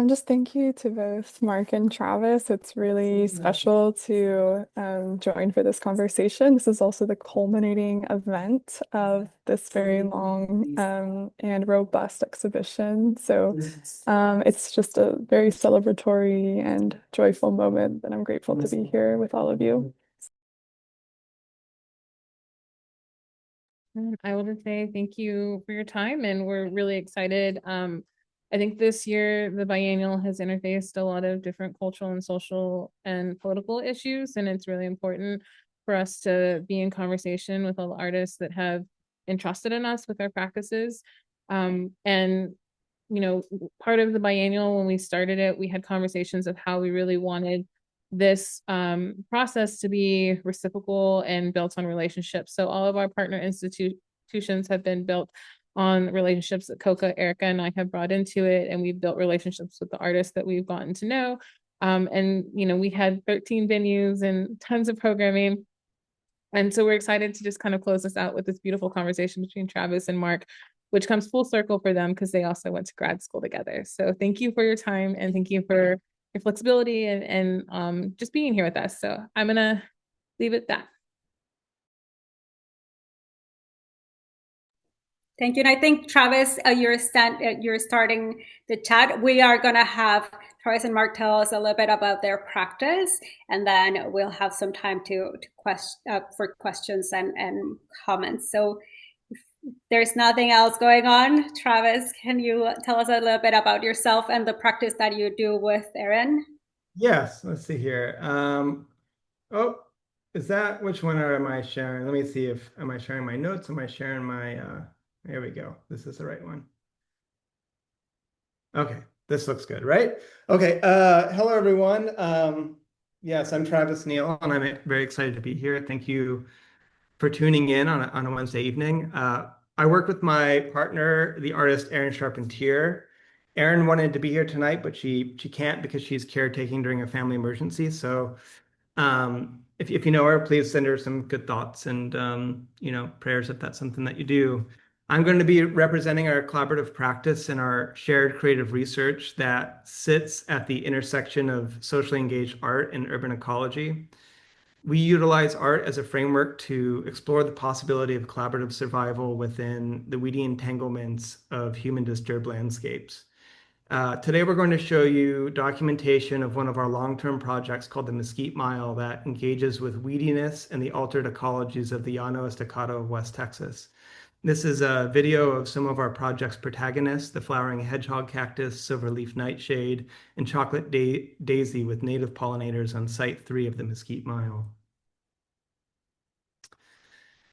Just thank you to both Mark and Travis. It's really special to join for this conversation. This is also the culminating event of this very long and robust exhibition. So it's just a very celebratory and joyful moment, and I'm grateful to be here with all of you. I will just say thank you for your time, and we're really excited. I think this year the biennial has interfaced a lot of different cultural and social and political issues, and it's really important for us to be in conversation with all the artists that have entrusted in us with our practices. And part of the biennial when we started it, we had conversations of how we really wanted this process to be reciprocal and built on relationships. So all of our partner institutions have been built on relationships that Coca, Erica, and I have brought into it, and we've built relationships with the artists that we've gotten to know. And we had 13 venues and tons of programming. And so we're excited to just kind of close this out with this beautiful conversation between Travis and Mark, which comes full circle for them because they also went to grad school together. So thank you for your time and thank you for your flexibility and just being here with us. So I'm gonna leave it at that. Thank you. And I think Travis, you're starting the chat. We are gonna have Travis and Mark tell us a little bit about their practice, and then we'll have some time for questions and comments. So if there's nothing else going on, Travis, can you tell us a little bit about yourself and the practice that you do with Erin? Yes, let's see here. Oh, is that which one am I sharing? Let me see if am I sharing my notes? Am I sharing my there we go. This is the right one. Okay, this looks good, right? Okay, hello everyone. Yes, I'm Travis Neel, and I'm very excited to be here. Thank you for tuning in on a Wednesday evening. I work with my partner, the artist Erin Charpentier. Erin wanted to be here tonight, but she can't because she's caretaking during a family emergency. So if you know her, please send her some good thoughts and prayers if that's something that you do. I'm going to be representing our collaborative practice and our shared creative research that sits at the intersection of socially engaged art and urban ecology. We utilize art as a framework to explore the possibility of collaborative survival within the weedy entanglements of human disturbed landscapes. Today, we're going to show you documentation of one of our long-term projects called the Mesquite Mile that engages with weediness and the altered ecologies of the Llano Estacado of West Texas. This is a video of some of our project's protagonists, the flowering hedgehog cactus, silverleaf nightshade, and chocolate daisy with native pollinators on Site 3 of the Mesquite Mile.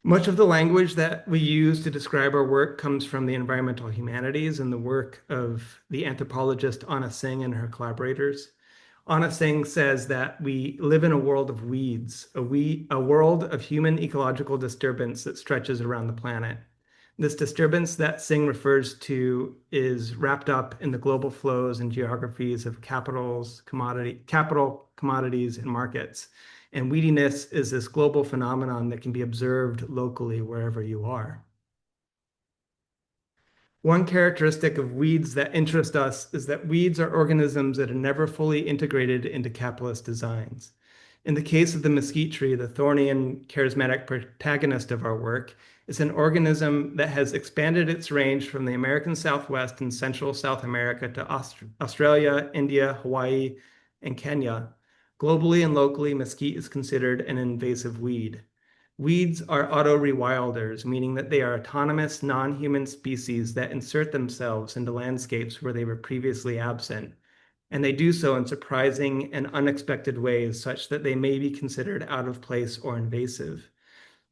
Much of the language that we use to describe our work comes from the environmental humanities and the work of the anthropologist Anna Singh and her collaborators. Anna Singh says that we live in a world of weeds, a world of human ecological disturbance that stretches around the planet. This disturbance that Singh refers to is wrapped up in the global flows and geographies of capital, commodities, and markets. And weediness is this global phenomenon that can be observed locally wherever you are. One characteristic of weeds that interest us is that weeds are organisms that are never fully integrated into capitalist designs. In the case of the mesquite tree, the thorny and charismatic protagonist of our work, is an organism that has expanded its range from the American Southwest and Central South America to Australia, India, Hawaii, and Kenya. Globally and locally, mesquite is considered an invasive weed. Weeds are auto-rewilders, meaning that they are autonomous, non-human species that insert themselves into landscapes where they were previously absent, and they do so in surprising and unexpected ways such that they may be considered out of place or invasive.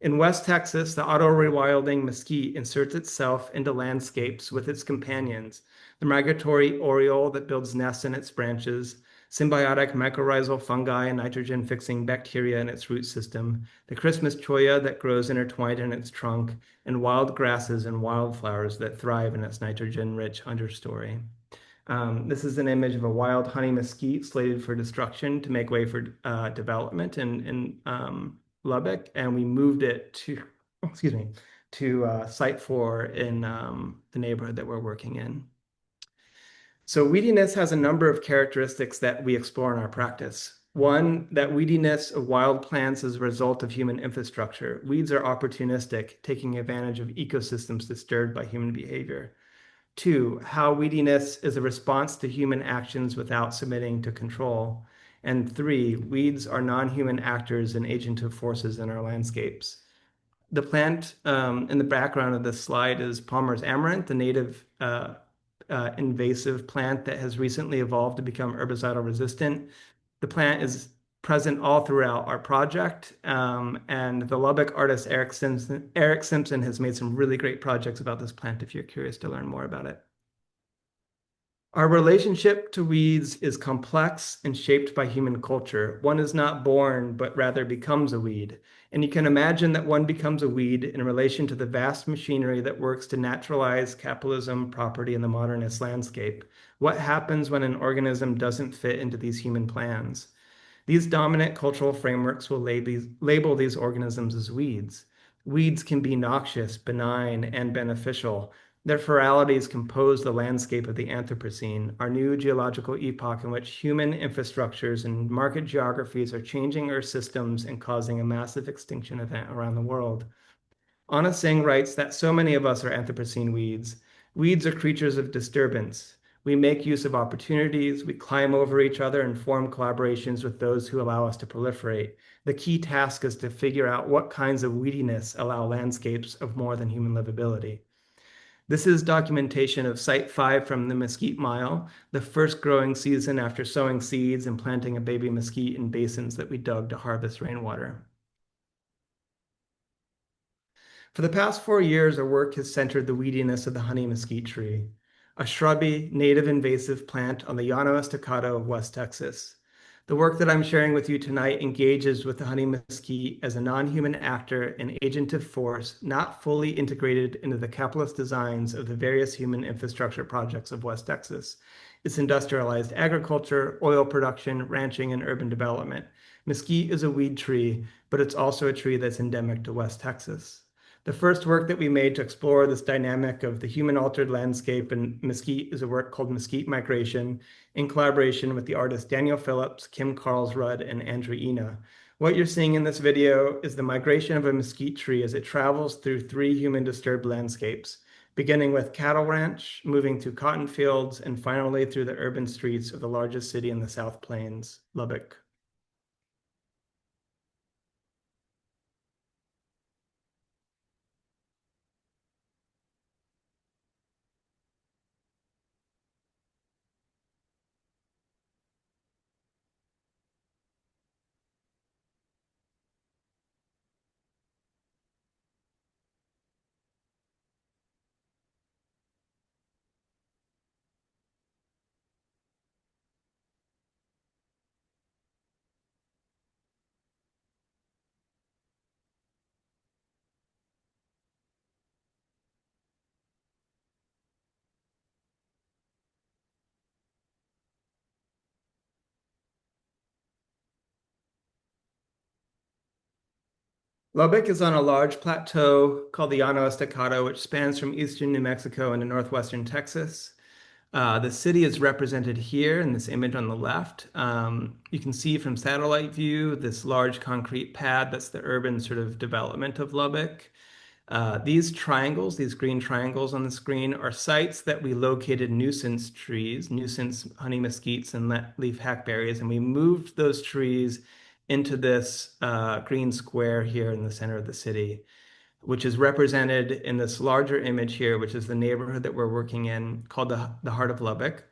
In West Texas, the auto-rewilding mesquite inserts itself into landscapes with its companions, the migratory oriole that builds nests in its branches, symbiotic mycorrhizal fungi and nitrogen-fixing bacteria in its root system, the Christmas cholla that grows intertwined in its trunk, and wild grasses and wildflowers that thrive in its nitrogen-rich understory. This is an image of a wild honey mesquite slated for destruction to make way for development in Lubbock, and we moved it to, excuse me, to Site 4 in the neighborhood that we're working in. So weediness has a number of characteristics that we explore in our practice. One, that weediness of wild plants is a result of human infrastructure. Weeds are opportunistic, taking advantage of ecosystems disturbed by human behavior. Two, how weediness is a response to human actions without submitting to control. And three, weeds are non-human actors and agentive forces in our landscapes. The plant in the background of this slide is Palmer's amaranth, a native invasive plant that has recently evolved to become herbicidal resistant. The plant is present all throughout our project, and the Lubbock artist Eric Simpson has made some really great projects about this plant if you're curious to learn more about it. Our relationship to weeds is complex and shaped by human culture. One is not born, but rather becomes a weed. And you can imagine that one becomes a weed in relation to the vast machinery that works to naturalize capitalism, property, and the modernist landscape. What happens when an organism doesn't fit into these human plans? These dominant cultural frameworks will label these organisms as weeds. Weeds can be noxious, benign, and beneficial. Their feralities compose the landscape of the Anthropocene, our new geological epoch in which human infrastructures and market geographies are changing Earth systems and causing a massive extinction event around the world. Anna Singh writes that so many of us are Anthropocene weeds. Weeds are creatures of disturbance. We make use of opportunities, we climb over each other and form collaborations with those who allow us to proliferate. The key task is to figure out what kinds of weediness allow landscapes of more than human livability. This is documentation of Site 5 from the Mesquite Mile, the first growing season after sowing seeds and planting a baby mesquite in basins that we dug to harvest rainwater. For the past 4 years, our work has centered the weediness of the honey mesquite tree, a shrubby, native invasive plant on the Llano Estacado of West Texas. The work that I'm sharing with you tonight engages with the honey mesquite as a non-human actor and agentive force not fully integrated into the capitalist designs of the various human infrastructure projects of West Texas. It's industrialized agriculture, oil production, ranching, and urban development. Mesquite is a weed tree, but it's also a tree that's endemic to West Texas. The first work that we made to explore this dynamic of the human-altered landscape in mesquite is a work called Mesquite Migration in collaboration with the artists Daniel Phillips, Kim Carlsrud, and Andrew Ina. What you're seeing in this video is the migration of a mesquite tree as it travels through 3 human-disturbed landscapes, beginning with cattle ranch, moving through cotton fields, and finally through the urban streets of the largest city in the South Plains, Lubbock. Lubbock is on a large plateau called the Llano Estacado, which spans from eastern New Mexico into northwestern Texas. The city is represented here in this image on the left. You can see from satellite view this large concrete pad that's the urban sort of development of Lubbock. These triangles, these green triangles on the screen, are sites that we located nuisance trees, nuisance honey mesquites and leaf hackberries, and we moved those trees into this green square here in the center of the city, which is represented in this larger image here, which is the neighborhood that we're working in called the Heart of Lubbock.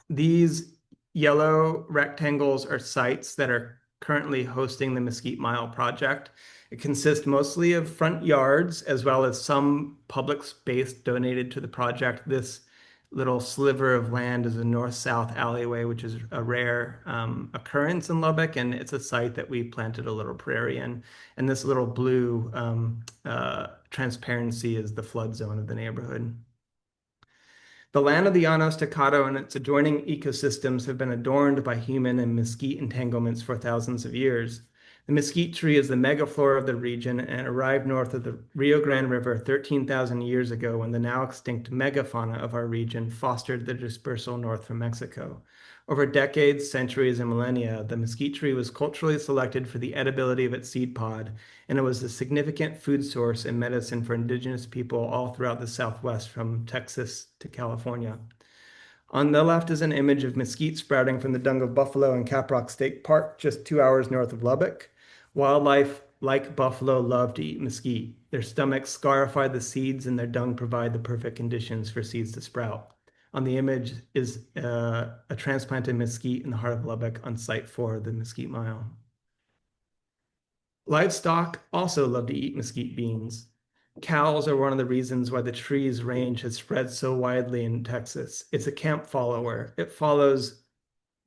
These yellow rectangles are sites that are currently hosting the Mesquite Mile project. It consists mostly of front yards as well as some public space donated to the project. This little sliver of land is a north-south alleyway, which is a rare occurrence in Lubbock, and it's a site that we planted a little prairie in. And this little blue transparency is the flood zone of the neighborhood. The land of the Llano Estacado and its adjoining ecosystems have been adorned by human and mesquite entanglements for thousands of years. The mesquite tree is the megaflora of the region and arrived north of the Rio Grande River 13,000 years ago when the now extinct megafauna of our region fostered the dispersal north from Mexico. Over decades, centuries, and millennia, the mesquite tree was culturally selected for the edibility of its seed pod, and it was a significant food source and medicine for indigenous people all throughout the Southwest, from Texas to California. On the left is an image of mesquite sprouting from the dung of buffalo in Caprock State Park, just 2 hours north of Lubbock. Wildlife, like buffalo, love to eat mesquite. Their stomachs scarify the seeds, and their dung provide the perfect conditions for seeds to sprout. On the image is a transplanted mesquite in the heart of Lubbock on Site 4, the Mesquite Mile. Livestock also love to eat mesquite beans. Cows are one of the reasons why the tree's range has spread so widely in Texas. It's a camp follower. It follows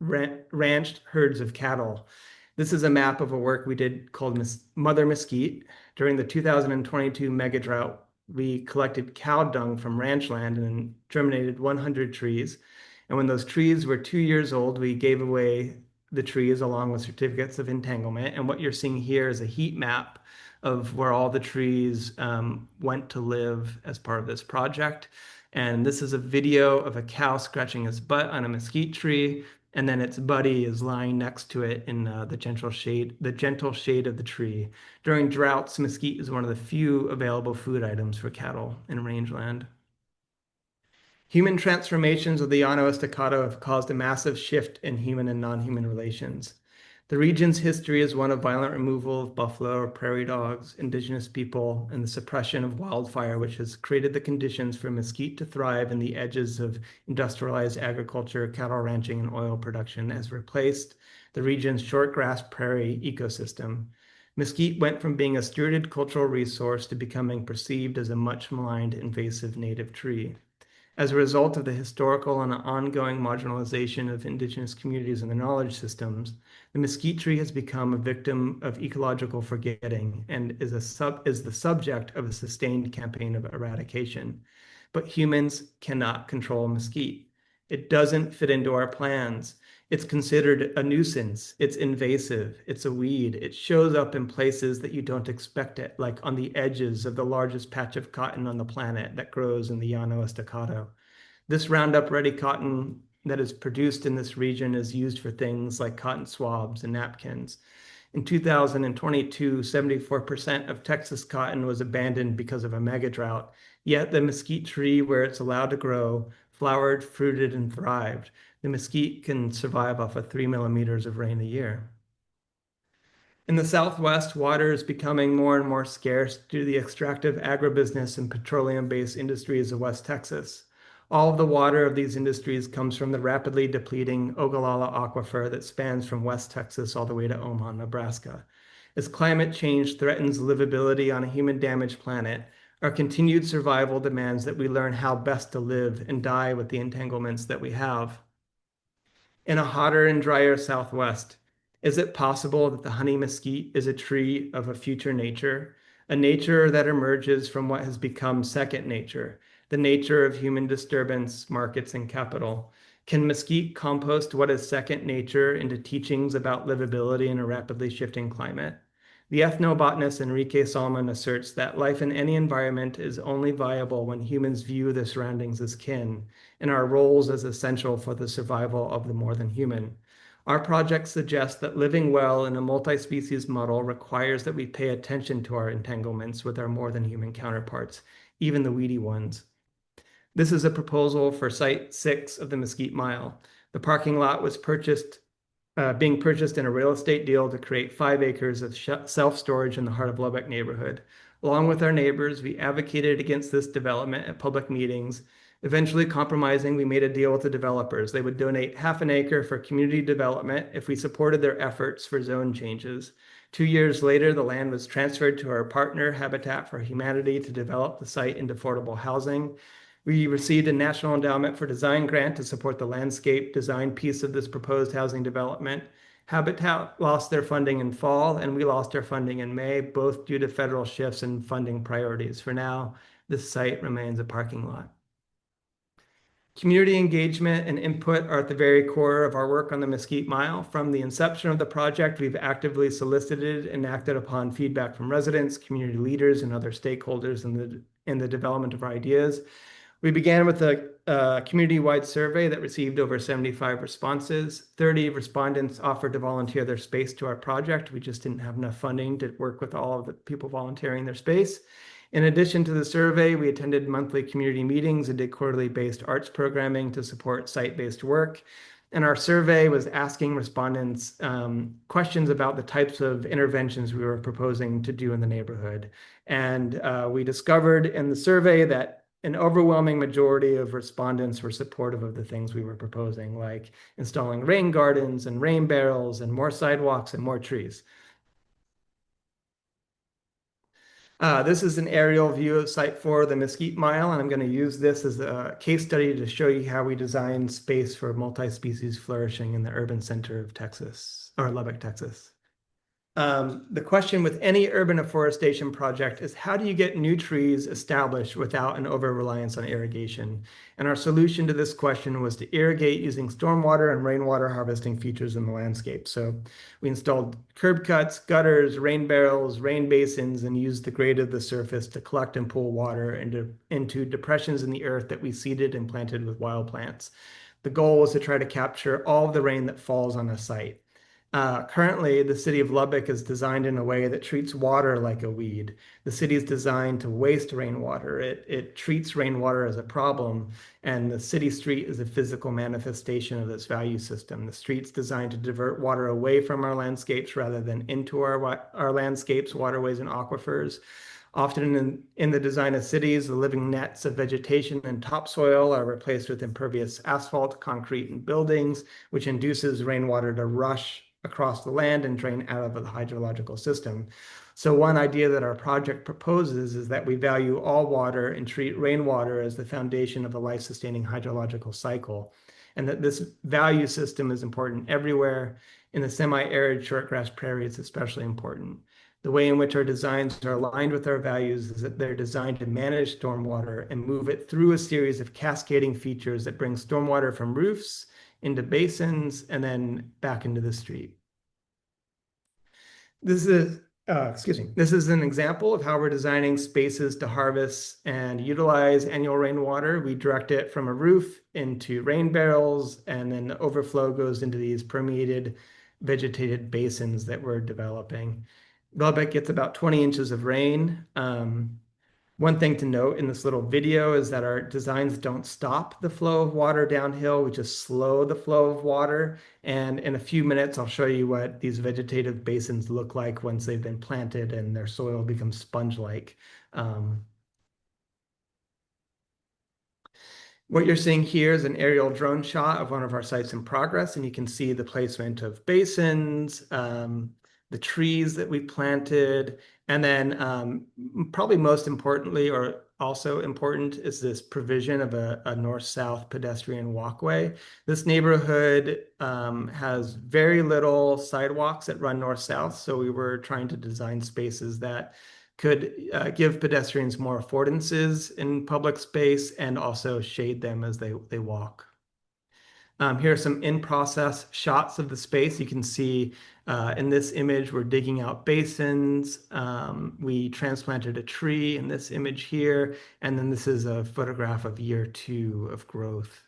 ranched herds of cattle. This is a map of a work we did called Mother Mesquite. During the 2022 mega drought, we collected cow dung from ranch land and germinated 100 trees. And when those trees were 2 years old, we gave away the trees along with certificates of entanglement. And what you're seeing here is a heat map of where all the trees went to live as part of this project. And this is a video of a cow scratching its butt on a mesquite tree, and then its buddy is lying next to it in the gentle shade of the tree. During droughts, mesquite is one of the few available food items for cattle in rangeland. Human transformations of the Llano Estacado have caused a massive shift in human and non-human relations. The region's history is one of violent removal of buffalo or prairie dogs, indigenous people, and the suppression of wildfire, which has created the conditions for mesquite to thrive in the edges of industrialized agriculture, cattle ranching, and oil production, has replaced the region's short-grass prairie ecosystem. Mesquite went from being a stewarded cultural resource to becoming perceived as a much-maligned invasive native tree. As a result of the historical and ongoing marginalization of indigenous communities and their knowledge systems, the mesquite tree has become a victim of ecological forgetting and is the subject of a sustained campaign of eradication. But humans cannot control mesquite. It doesn't fit into our plans. It's considered a nuisance. It's invasive. It's a weed. It shows up in places that you don't expect it, like on the edges of the largest patch of cotton on the planet that grows in the Llano Estacado. This Roundup Ready cotton that is produced in this region is used for things like cotton swabs and napkins. In 2022, 74% of Texas cotton was abandoned because of a mega drought, yet the mesquite tree, where it's allowed to grow, flowered, fruited, and thrived. The mesquite can survive off of 3 millimeters of rain a year. In the Southwest, water is becoming more and more scarce due to the extractive agribusiness and petroleum-based industries of West Texas. All of the water of these industries comes from the rapidly depleting Ogallala Aquifer that spans from West Texas all the way to Omaha, Nebraska. As climate change threatens livability on a human-damaged planet, our continued survival demands that we learn how best to live and die with the entanglements that we have. In a hotter and drier Southwest, is it possible that the honey mesquite is a tree of a future nature, a nature that emerges from what has become second nature, the nature of human disturbance, markets, and capital? Can mesquite compost what is second nature into teachings about livability in a rapidly shifting climate? The ethnobotanist Enrique Salmon asserts that life in any environment is only viable when humans view their surroundings as kin, and our roles as essential for the survival of the more than human. Our project suggests that living well in a multi-species model requires that we pay attention to our entanglements with our more than human counterparts, even the weedy ones. This is a proposal for Site 6 of the Mesquite Mile. The parking lot was being purchased in a real estate deal to create 5 acres of self-storage in the heart of Lubbock neighborhood. Along with our neighbors, we advocated against this development at public meetings. Eventually compromising, we made a deal with the developers. They would donate half an acre for community development if we supported their efforts for zone changes. 2 years later, the land was transferred to our partner, Habitat for Humanity, to develop the site into affordable housing. We received a National Endowment for Design grant to support the landscape design piece of this proposed housing development. Habitat lost their funding in fall, and we lost our funding in May, both due to federal shifts in funding priorities. For now, this site remains a parking lot. Community engagement and input are at the very core of our work on the Mesquite Mile. From the inception of the project, we've actively solicited and acted upon feedback from residents, community leaders, and other stakeholders in the development of our ideas. We began with a community-wide survey that received over 75 responses. 30 respondents offered to volunteer their space to our project. We just didn't have enough funding to work with all of the people volunteering their space. In addition to the survey, we attended monthly community meetings and did quarterly-based arts programming to support site-based work. And our survey was asking respondents questions about the types of interventions we were proposing to do in the neighborhood. And we discovered in the survey that an overwhelming majority of respondents were supportive of the things we were proposing, like installing rain gardens and rain barrels and more sidewalks and more trees. This is an aerial view of Site 4 of the Mesquite Mile, and I'm going to use this as a case study to show you how we design space for multi-species flourishing in the urban center of Texas, or Lubbock, Texas. The question with any urban afforestation project is, how do you get new trees established without an over-reliance on irrigation? And our solution to this question was to irrigate using stormwater and rainwater harvesting features in the landscape. So we installed curb cuts, gutters, rain barrels, rain basins, and used the grade of the surface to collect and pull water into depressions in the earth that we seeded and planted with wild plants. The goal was to try to capture all of the rain that falls on a site. Currently, the city of Lubbock is designed in a way that treats water like a weed. The city is designed to waste rainwater. It treats rainwater as a problem, and the city street is a physical manifestation of this value system. The street's designed to divert water away from our landscapes rather than into our landscapes, waterways, and aquifers. Often in the design of cities, the living nets of vegetation and topsoil are replaced with impervious asphalt, concrete, and buildings, which induces rainwater to rush across the land and drain out of the hydrological system. So one idea that our project proposes is that we value all water and treat rainwater as the foundation of a life-sustaining hydrological cycle, and that this value system is important everywhere. In the semi-arid shortgrass prairie, it's especially important. The way in which our designs are aligned with our values is that they're designed to manage stormwater and move it through a series of cascading features that bring stormwater from roofs into basins and then back into the street. This is an example of how we're designing spaces to harvest and utilize annual rainwater. We direct it from a roof into rain barrels, and then the overflow goes into these permeated vegetated basins that we're developing. Lubbock gets about 20 inches of rain. One thing to note in this little video is that our designs don't stop the flow of water downhill, we just slow the flow of water. And in a few minutes, I'll show you what these vegetative basins look like once they've been planted and their soil becomes sponge-like. What you're seeing here is an aerial drone shot of one of our sites in progress, and you can see the placement of basins, the trees that we planted, and then probably most importantly, or also important, is this provision of a north-south pedestrian walkway. This neighborhood has very little sidewalks that run north-south, so we were trying to design spaces that could give pedestrians more affordances in public space and also shade them as they walk. Here are some in-process shots of the space. You can see in this image, we're digging out basins. We transplanted a tree in this image here. And then this is a photograph of year 2 of growth.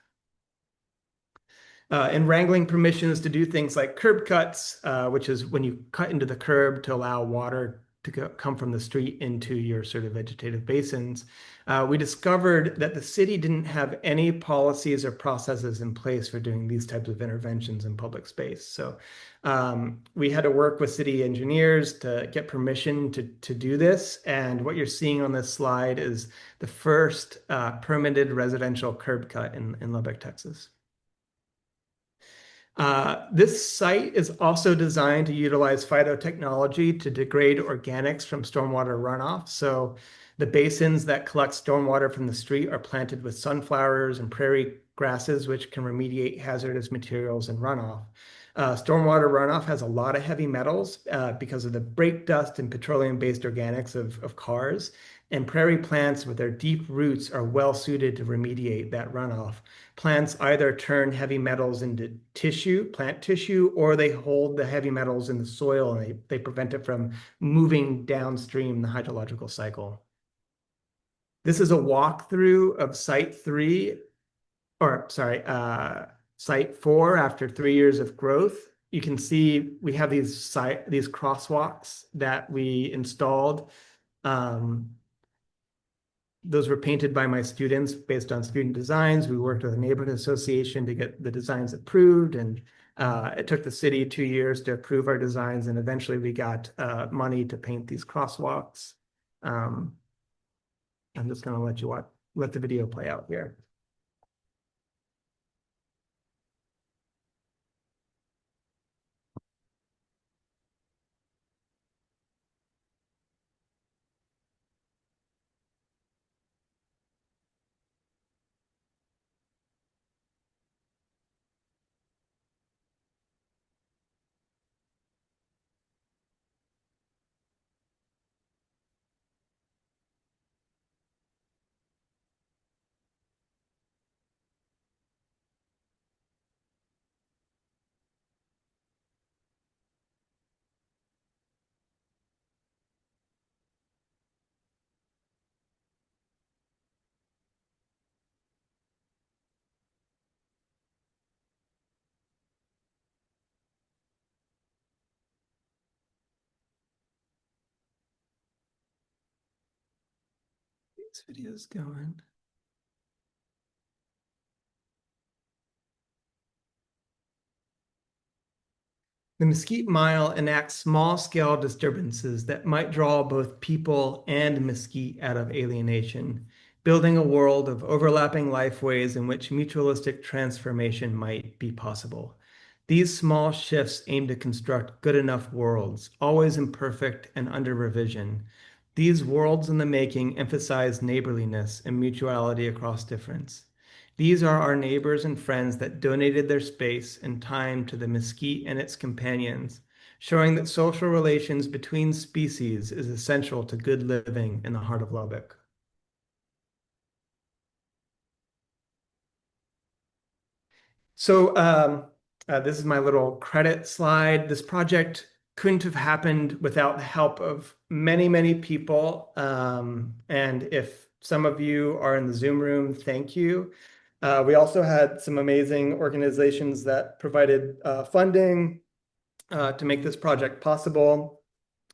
In wrangling permissions to do things like curb cuts, which is when you cut into the curb to allow water to come from the street into your sort of vegetative basins, we discovered that the city didn't have any policies or processes in place for doing these types of interventions in public space. So we had to work with city engineers to get permission to do this. And what you're seeing on this slide is the first permitted residential curb cut in Lubbock, Texas. This site is also designed to utilize phytotechnology to degrade organics from stormwater runoff. So the basins that collect stormwater from the street are planted with sunflowers and prairie grasses, which can remediate hazardous materials and runoff. Stormwater runoff has a lot of heavy metals because of the brake dust and petroleum-based organics of cars. And prairie plants with their deep roots are well suited to remediate that runoff. Plants either turn heavy metals into tissue, plant tissue, or they hold the heavy metals in the soil and they prevent it from moving downstream the hydrological cycle. This is a walkthrough of Site 3, or sorry, Site 4 after 3 years of growth. You can see we have these crosswalks that we installed. Those were painted by my students based on student designs. We worked with a neighborhood association to get the designs approved, and it took the city 2 years to approve our designs, and eventually we got money to paint these crosswalks. I'm just going to let the video play out here. This video's going. The Mesquite Mile enacts small-scale disturbances that might draw both people and mesquite out of alienation, building a world of overlapping lifeways in which mutualistic transformation might be possible. These small shifts aim to construct good enough worlds, always imperfect and under revision. These worlds in the making emphasize neighborliness and mutuality across difference. These are our neighbors and friends that donated their space and time to the mesquite and its companions, showing that social relations between species is essential to good living in the heart of Lubbock. So this is my little credit slide. This project couldn't have happened without the help of many, many people. And if some of you are in the Zoom room, thank you. We also had some amazing organizations that provided funding to make this project possible,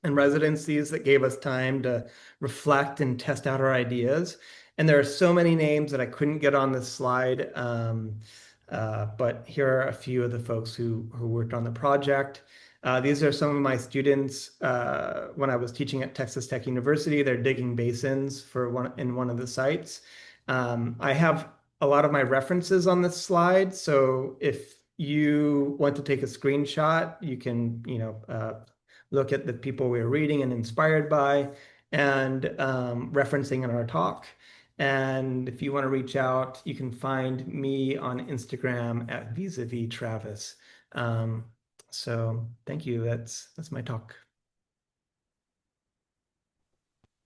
and residencies that gave us time to reflect and test out our ideas. And there are so many names that I couldn't get on this slide, but here are a few of the folks who worked on the project. These are some of my students when I was teaching at Texas Tech University. They're digging basins in one of the sites. I have a lot of my references on this slide, so if you want to take a screenshot, you can, look at the people we were reading and inspired by and referencing in our talk. And if you want to reach out, you can find me on Instagram at vis-a-vis Travis. So thank you. That's my talk.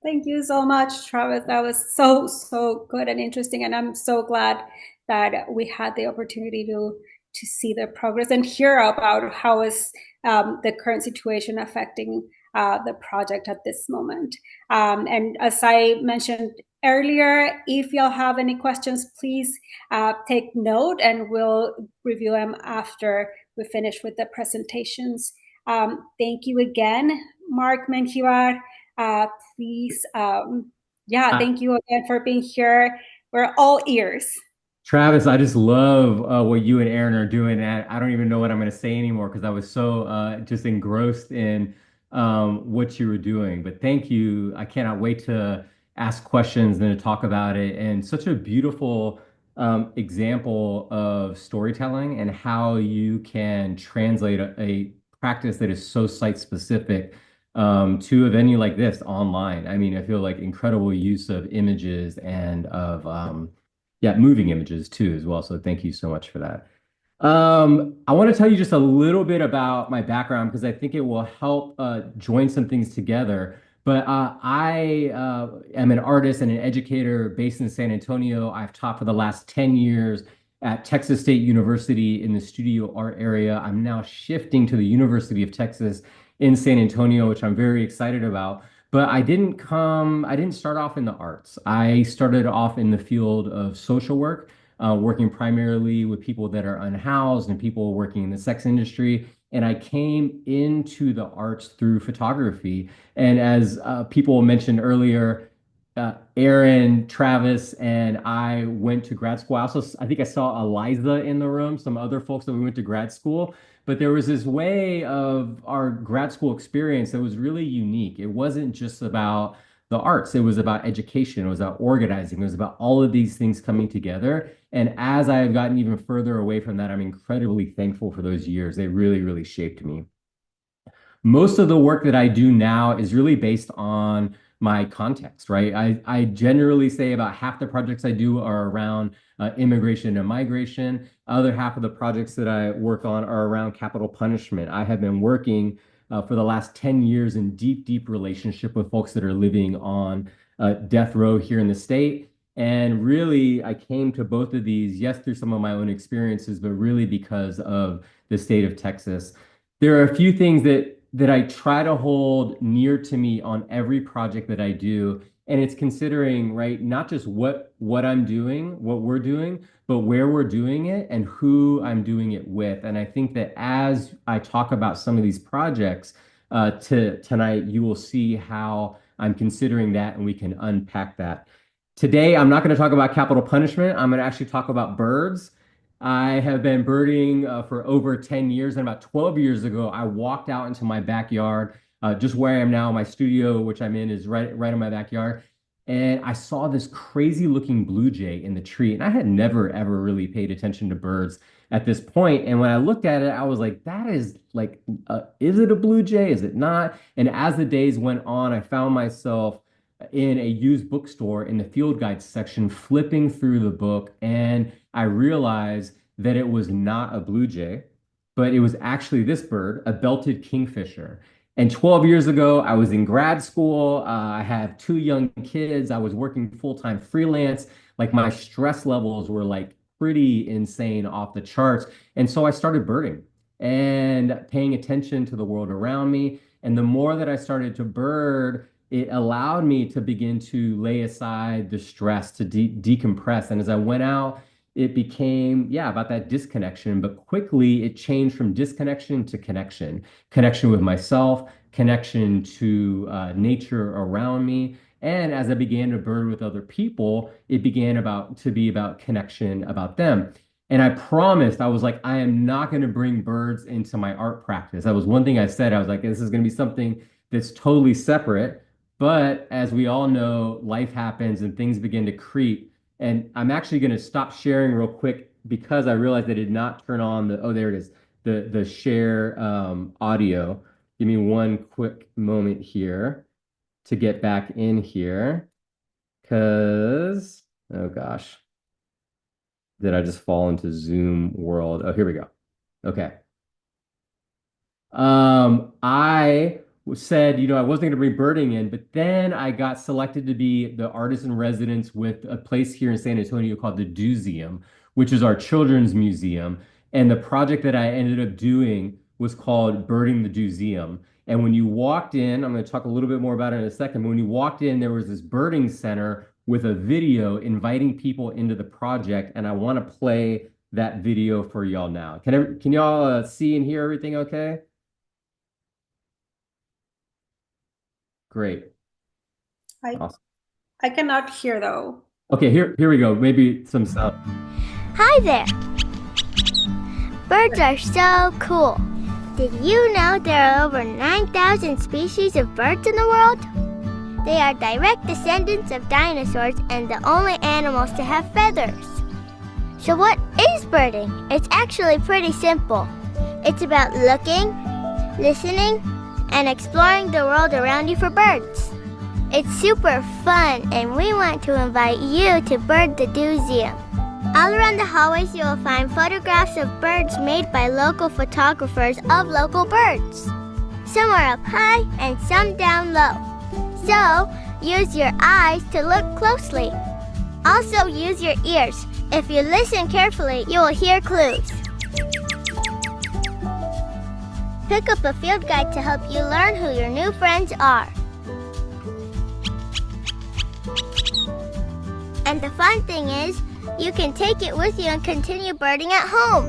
Thank you so much, Travis. That was so good and interesting. And I'm so glad that we had the opportunity to see the progress and hear about how is the current situation affecting the project at this moment. And as I mentioned earlier, if y'all have any questions, please take note and we'll review them after we finish with the presentations. Thank you again, Mark Menjívar. Please, thank you again for being here. We're all ears. Travis, I just love what you and Erin are doing. And I don't even know what I'm going to say anymore because I was so just engrossed in what you were doing. But thank you. I cannot wait to ask questions and to talk about it. And such a beautiful example of storytelling and how you can translate a practice that is so site specific to a venue like this online. I mean, I feel like incredible use of images and of moving images too as well. So thank you so much for that. I want to tell you just a little bit about my background because I think it will help join some things together. But I am an artist and an educator based in San Antonio. I've taught for the last 10 years at Texas State University in the studio art area. I'm now shifting to the University of Texas in San Antonio, which I'm very excited about. But I didn't start off in the arts. I started off in the field of social work, working primarily with people that are unhoused and people working in the sex industry. And I came into the arts through photography. And as people mentioned earlier, Erin, Travis, and I went to grad school. I think I saw Eliza in the room, some other folks that we went to grad school. But there was this way of our grad school experience that was really unique. It wasn't just about the arts, it was about education, it was about organizing, it was about all of these things coming together. And as I have gotten even further away from that, I'm incredibly thankful for those years. They really, really shaped me. Most of the work that I do now is really based on my context, right? I generally say about half the projects I do are around immigration and migration. Other half of the projects that I work on are around capital punishment. I have been working for the last 10 years in deep, deep relationship with folks that are living on death row here in the state. And really, I came to both of these, yes, through some of my own experiences, but really because of the state of Texas. There are a few things that I try to hold near to me on every project that I do. And it's considering, right, not just what I'm doing, what we're doing, but where we're doing it and who I'm doing it with. And I think that as I talk about some of these projects tonight, you will see how I'm considering that and we can unpack that. Today, I'm not going to talk about capital punishment. I'm going to actually talk about birds. I have been birding for over 10 years, and about 12 years ago, I walked out into my backyard, just where I am now. My studio, which I'm in, is right in my backyard. And I saw this crazy looking blue jay in the tree. And I had never, ever really paid attention to birds at this point. And when I looked at it, I was like, that is like, is it a blue jay? Is it not? And as the days went on, I found myself in a used bookstore in the field guides section, flipping through the book. And I realized that it was not a blue jay, but it was actually this bird, a belted kingfisher. And 12 years ago, I was in grad school. I have 2 young kids. I was working full-time freelance. Like my stress levels were like pretty insane, off the charts. And so I started birding and paying attention to the world around me. And the more that I started to bird, it allowed me to begin to lay aside the stress, to decompress. And as I went out, it became, yeah, about that disconnection, but quickly it changed from disconnection to connection, connection with myself, connection to nature around me. And as I began to bird with other people, it began to be about connection, about them. And I promised, I was like, I am not going to bring birds into my art practice. That was one thing I said. I was like, this is going to be something that's totally separate. But as we all know, life happens and things begin to creep. And I'm actually going to stop sharing real quick because I realized I did not turn on oh, there it is, the share audio. Give me one quick moment here to get back in here because, oh gosh, did I just fall into Zoom world? Oh, here we go. Okay. I said, I wasn't going to bring birding in, but then I got selected to be the artist in residence with a place here in San Antonio called the Doozeum, which is our children's museum. And the project that I ended up doing was called Birding the Doozeum. And when you walked in, I'm going to talk a little bit more about it in a second, but when you walked in, there was this birding center with a video inviting people into the project. And I want to play that video for y'all now. Can y'all see and hear everything okay? Great. Awesome. I cannot hear though. Okay, here we go. Maybe some stuff. Hi there. Birds are so cool. Did you know there are over 9,000 species of birds in the world? They are direct descendants of dinosaurs and the only animals to have feathers. So what is birding? It's actually pretty simple. It's about looking, listening, and exploring the world around you for birds. It's super fun, and we want to invite you to Bird the Doozeum. All around the hallways you will find photographs of birds made by local photographers of local birds. Some are up high and some down low. So, use your eyes to look closely. Also use your ears. If you listen carefully, you will hear clues. Pick up a field guide to help you learn who your new friends are. And the fun thing is, you can take it with you and continue birding at home,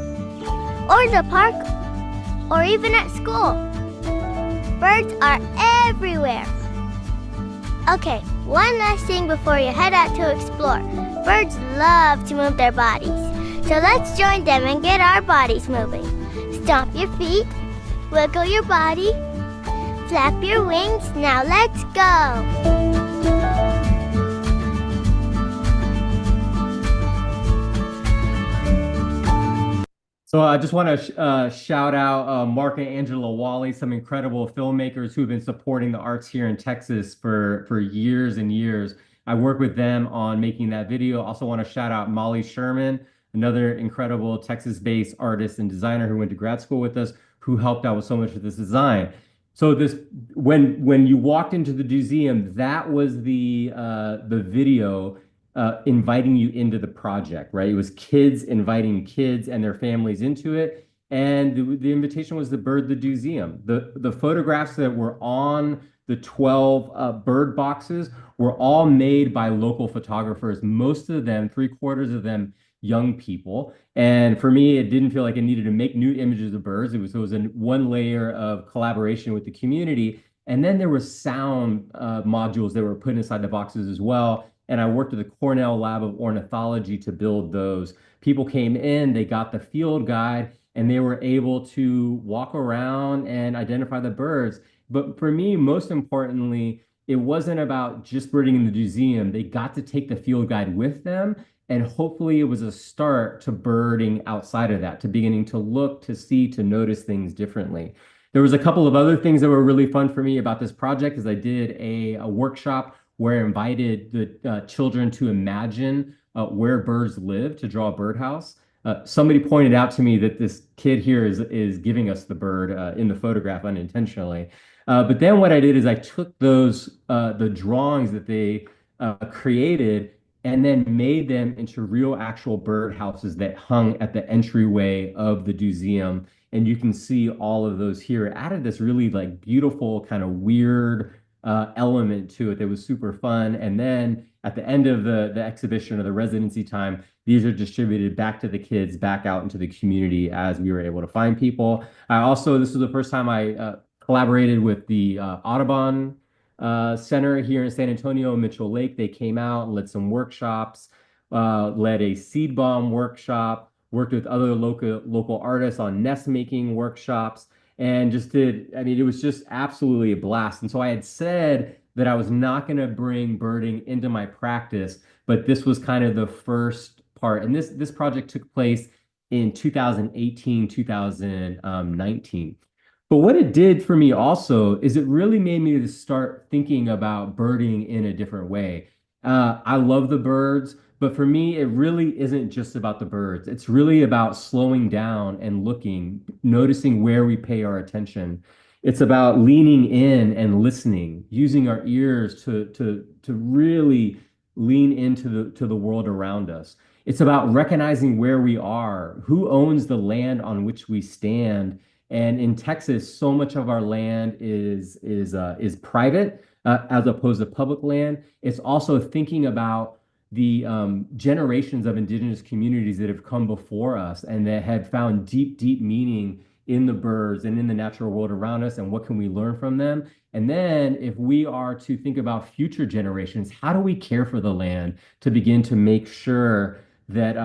or the park, or even at school. Birds are everywhere. Okay, one last thing before you head out to explore. Birds love to move their bodies. So let's join them and get our bodies moving. Stomp your feet, wiggle your body, flap your wings. Now let's go. So I just want to shout out Mark and Angela Wally, some incredible filmmakers who've been supporting the arts here in Texas for years and years. I work with them on making that video. Also want to shout out Molly Sherman, another incredible Texas-based artist and designer who went to grad school with us, who helped out with so much of this design. So this, when you walked into the museum, that was the video inviting you into the project, right? It was kids inviting kids and their families into it. And the invitation was to bird the museum. The photographs that were on the 12 bird boxes were all made by local photographers, most of them, 3/4 of them, young people. And for me, it didn't feel like I needed to make new images of birds. It was one layer of collaboration with the community. And then there were sound modules that were put inside the boxes as well. And I worked at the Cornell Lab of Ornithology to build those. People came in, they got the field guide, and they were able to walk around and identify the birds. But for me, most importantly, it wasn't about just birding in the museum. They got to take the field guide with them, and hopefully it was a start to birding outside of that, to beginning to look, to see, to notice things differently. There was a couple of other things that were really fun for me about this project, is I did a workshop where I invited the children to imagine where birds live, to draw a birdhouse. Somebody pointed out to me that this kid here is giving us the bird in the photograph unintentionally. But then what I did is I took those the drawings that they created and then made them into real actual birdhouses that hung at the entryway of the museum. And you can see all of those here. It added this really like beautiful kind of weird element to it that was super fun. And then at the end of the exhibition or the residency time, these are distributed back to the kids, back out into the community as we were able to find people. This was the first time I collaborated with the Audubon Center here in San Antonio, Mitchell Lake. They came out and led some workshops, led a seed bomb workshop, worked with other local artists on nest making workshops, and it was just absolutely a blast. And so I had said that I was not going to bring birding into my practice, but this was kind of the first part. And this project took place in 2018, 2019. But what it did for me also is it really made me to start thinking about birding in a different way. I love the birds, but for me, it really isn't just about the birds. It's really about slowing down and looking, noticing where we pay our attention. It's about leaning in and listening, using our ears to really lean into the world around us. It's about recognizing where we are, who owns the land on which we stand. And in Texas, so much of our land is private as opposed to public land. It's also thinking about the generations of indigenous communities that have come before us and that had found deep, deep meaning in the birds and in the natural world around us, and what can we learn from them? And then if we are to think about future generations, how do we care for the land to begin to make sure that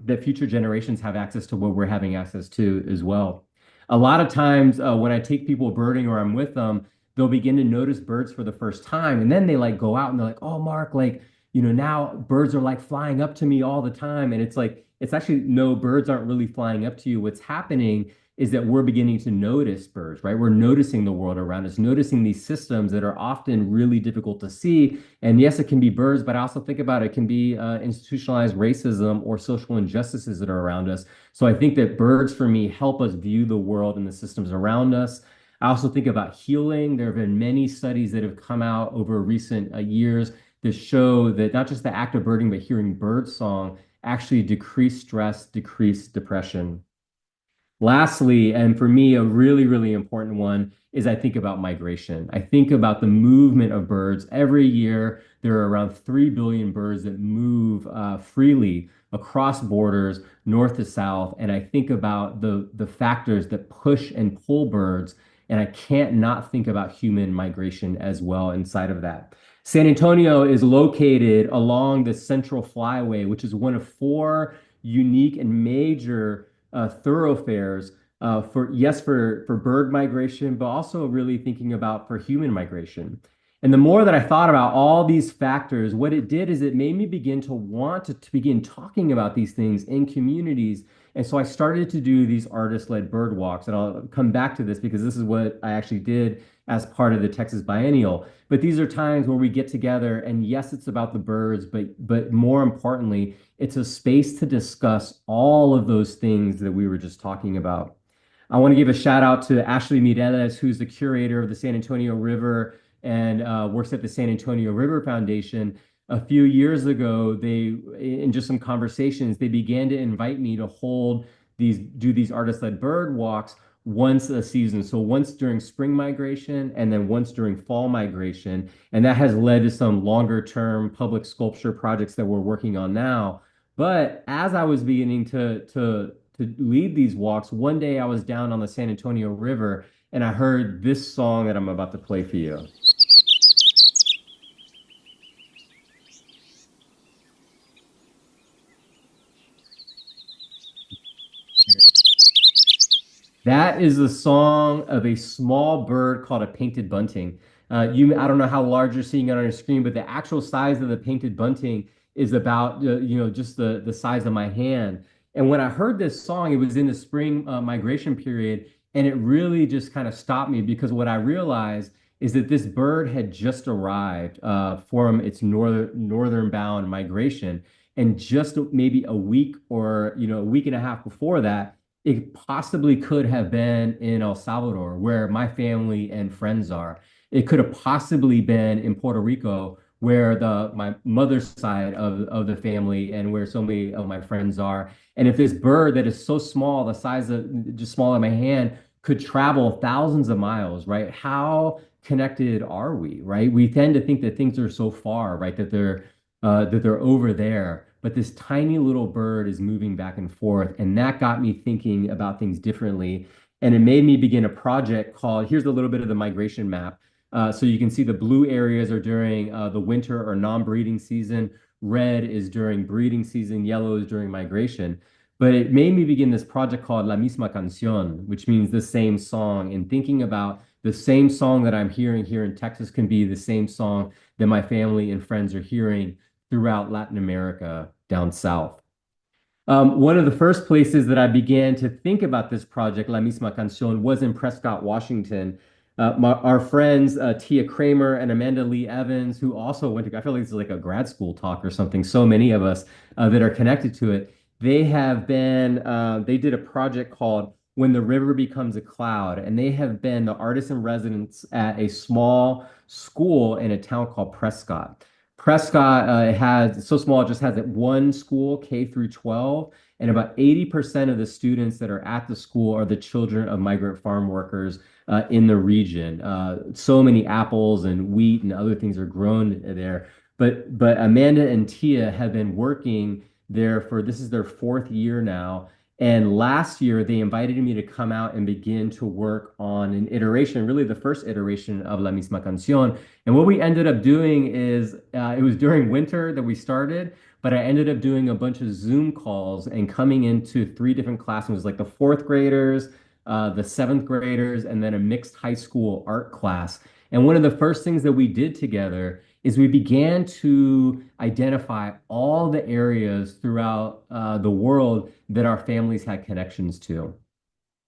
that future generations have access to what we're having access to as well? A lot of times when I take people birding or I'm with them, they'll begin to notice birds for the first time. And then they like go out and they're like, oh, Mark, like, now birds are like flying up to me all the time. And it's like, it's actually, no, birds aren't really flying up to you. What's happening is that we're beginning to notice birds, right? We're noticing the world around us, noticing these systems that are often really difficult to see. And yes, it can be birds, but I also think about it can be institutionalized racism or social injustices that are around us. So I think that birds for me help us view the world and the systems around us. I also think about healing. There have been many studies that have come out over recent years that show that not just the act of birding, but hearing bird song actually decrease stress, decrease depression. Lastly, and for me, a really, really important one is I think about migration. I think about the movement of birds. Every year, there are around 3 billion birds that move freely across borders, north to south. And I think about the factors that push and pull birds. And I can't not think about human migration as well inside of that. San Antonio is located along the Central Flyway, which is one of four unique and major thoroughfares for bird migration, but also really thinking about for human migration. And the more that I thought about all these factors, what it did is it made me begin to want to begin talking about these things in communities. And so I started to do these artist-led bird walks. And I'll come back to this because this is what I actually did as part of the Texas Biennial. But these are times where we get together, and yes, it's about the birds, but more importantly, it's a space to discuss all of those things that we were just talking about. I want to give a shout out to Ashley Mireles, who's the curator of the San Antonio River and works at the San Antonio River Foundation. A few years ago, in just some conversations, they began to invite me to do these artist-led bird walks once a season. So once during spring migration and then once during fall migration. And that has led to some longer term public sculpture projects that we're working on now. But as I was beginning to lead these walks, one day I was down on the San Antonio River and I heard this song that I'm about to play for you. That is the song of a small bird called a painted bunting. I don't know how large you're seeing it on your screen, but the actual size of the painted bunting is about, just the size of my hand. And when I heard this song, it was in the spring migration period, and it really just kind of stopped me because what I realized is that this bird had just arrived from its northern bound migration, and just maybe a week or a week and a half before that, it possibly could have been in El Salvador, where my family and friends are. It could have possibly been in Puerto Rico, where my mother's side of the family and where so many of my friends are. And if this bird that is so small, the size of just small in my hand, could travel thousands of miles, right? How connected are we, right? We tend to think that things are so far, right? That they're over there. But this tiny little bird is moving back and forth. And that got me thinking about things differently. And it made me begin a project called, here's a little bit of the migration map. So you can see the blue areas are during the winter or non-breeding season. Red is during breeding season. Yellow is during migration. But it made me begin this project called La Misma Canción, which means the same song. And thinking about the same song that I'm hearing here in Texas can be the same song that my family and friends are hearing throughout Latin America down south. One of the first places that I began to think about this project, La Misma Canción, was in Prescott, Washington. Our friends, Tia Kramer and Amanda Lee Evans, who also went to, I feel like this is like a grad school talk or something, so many of us that are connected to it. They did a project called When the River Becomes a Cloud, and they have been the artists in residence at a small school in a town called Prescott. Prescott has so small, it just has one school, K through 12, and about 80% of the students that are at the school are the children of migrant farm workers in the region. So many apples and wheat and other things are grown there. But Amanda and Tia have been working there this is their fourth year now. And last year, they invited me to come out and begin to work on an iteration, really the first iteration of La Misma Canción. And what we ended up doing is, it was during winter that we started, but I ended up doing a bunch of Zoom calls and coming into 3 different classrooms, like the 4th graders, the 7th graders, and then a mixed high school art class. And one of the first things that we did together is we began to identify all the areas throughout the world that our families had connections to.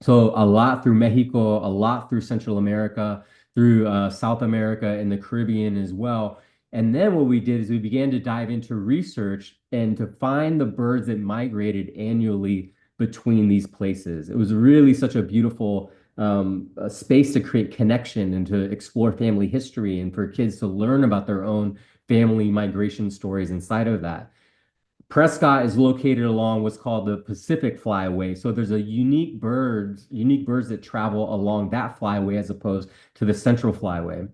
So a lot through Mexico, a lot through Central America, through South America and the Caribbean as well. And then what we did is we began to dive into research and to find the birds that migrated annually between these places. It was really such a beautiful a space to create connection and to explore family history and for kids to learn about their own family migration stories inside of that. Prescott is located along what's called the Pacific Flyway. So there's a unique birds that travel along that flyway as opposed to the Central Flyway.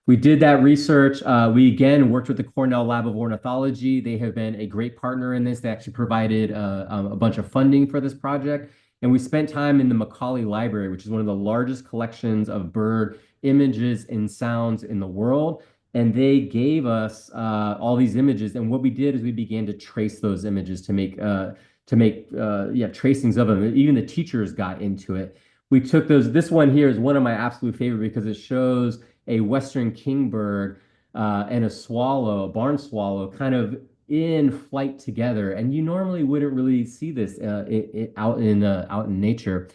We did that research. We again worked with the Cornell Lab of Ornithology. They have been a great partner in this. They actually provided a bunch of funding for this project. And we spent time in the Macaulay Library, which is one of the largest collections of bird images and sounds in the world. And they gave us all these images. And what we did is we began to trace those images to make tracings of them. Even the teachers got into it. We took those. This one here is one of my absolute favorite because it shows a western kingbird and a swallow, a barn swallow, kind of in flight together. And you normally wouldn't really see this out in nature.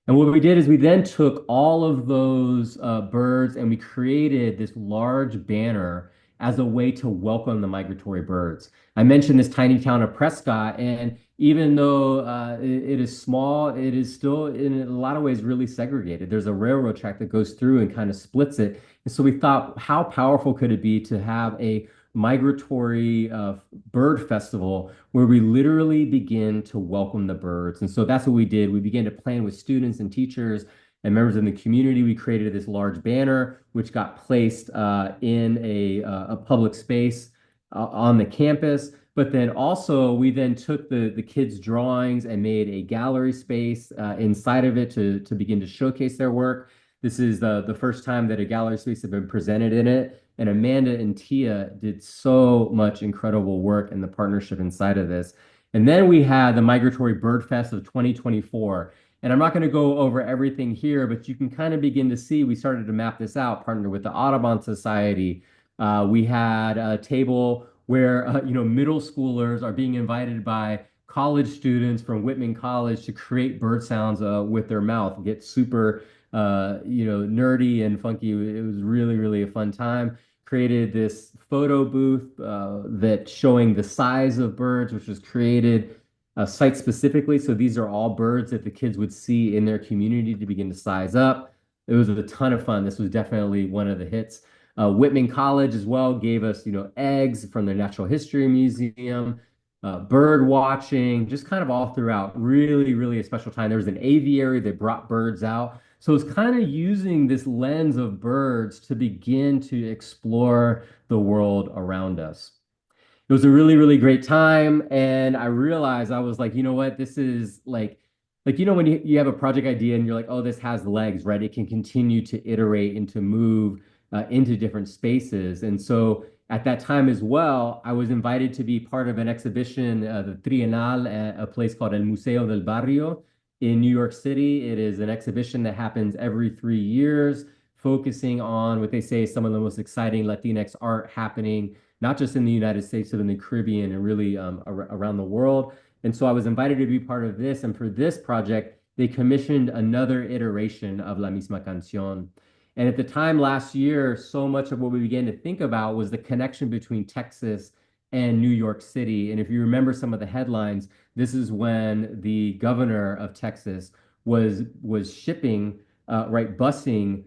And what we did is we then took all of those birds and we created this large banner as a way to welcome the migratory birds. I mentioned this tiny town of Prescott, and even though it is small, it is still in a lot of ways really segregated. There's a railroad track that goes through and kind of splits it. And so we thought, how powerful could it be to have a migratory bird festival where we literally begin to welcome the birds? And so that's what we did. We began to plan with students and teachers and members in the community. We created this large banner, which got placed in a public space on the campus. But then also we then took the kids' drawings and made a gallery space inside of it to begin to showcase their work. This is the first time that a gallery space had been presented in it. And Amanda and Tia did so much incredible work in the partnership inside of this. And then we had the Migratory Bird Fest of 2024. And I'm not going to go over everything here, but you can kind of begin to see we started to map this out, partnered with the Audubon Society. We had a table where middle schoolers are being invited by college students from Whitman College to create bird sounds with their mouth, get super nerdy and funky. It was really, really a fun time. Created this photo booth that showing the size of birds, which was created site specifically. So these are all birds that the kids would see in their community to begin to size up. It was a ton of fun. This was definitely one of the hits. Whitman College as well gave us, eggs from their Natural History Museum, bird watching, just kind of all throughout. Really, really a special time. There was an aviary that brought birds out. So it's kind of using this lens of birds to begin to explore the world around us. It was a really, really great time. And I realized I was like, you know what, this is like when you have a project idea and you're like, oh, this has legs, right? It can continue to iterate and to move into different spaces. And so at that time as well, I was invited to be part of an exhibition, the Trienal, at a place called El Museo del Barrio in New York City. It is an exhibition that happens every 3 years, focusing on what they say is some of the most exciting Latinx art happening, not just in the United States, but in the Caribbean and really around the world. And so I was invited to be part of this. And for this project, they commissioned another iteration of La Misma Canción. And at the time last year, so much of what we began to think about was the connection between Texas and New York City. And if you remember some of the headlines, this is when the governor of Texas was shipping, busing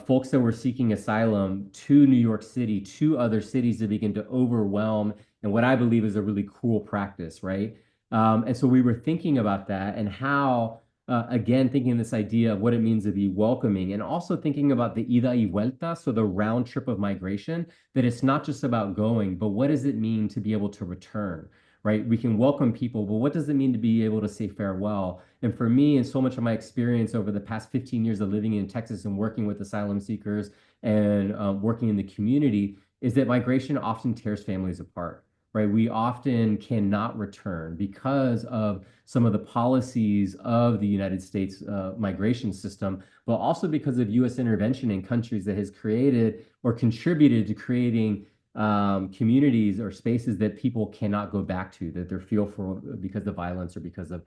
folks that were seeking asylum to New York City, to other cities to begin to overwhelm, and what I believe is a really cruel practice, right? And so we were thinking about that and how, again, thinking this idea of what it means to be welcoming, and also thinking about the ida y vuelta, so the round trip of migration, that it's not just about going, but what does it mean to be able to return, right? We can welcome people, but what does it mean to be able to say farewell? And for me, and so much of my experience over the past 15 years of living in Texas and working with asylum seekers and working in the community, is that migration often tears families apart, right? We often cannot return because of some of the policies of the United States migration system, but also because of U.S. intervention in countries that has created or contributed to creating communities or spaces that people cannot go back to, that they're fearful because of violence or because of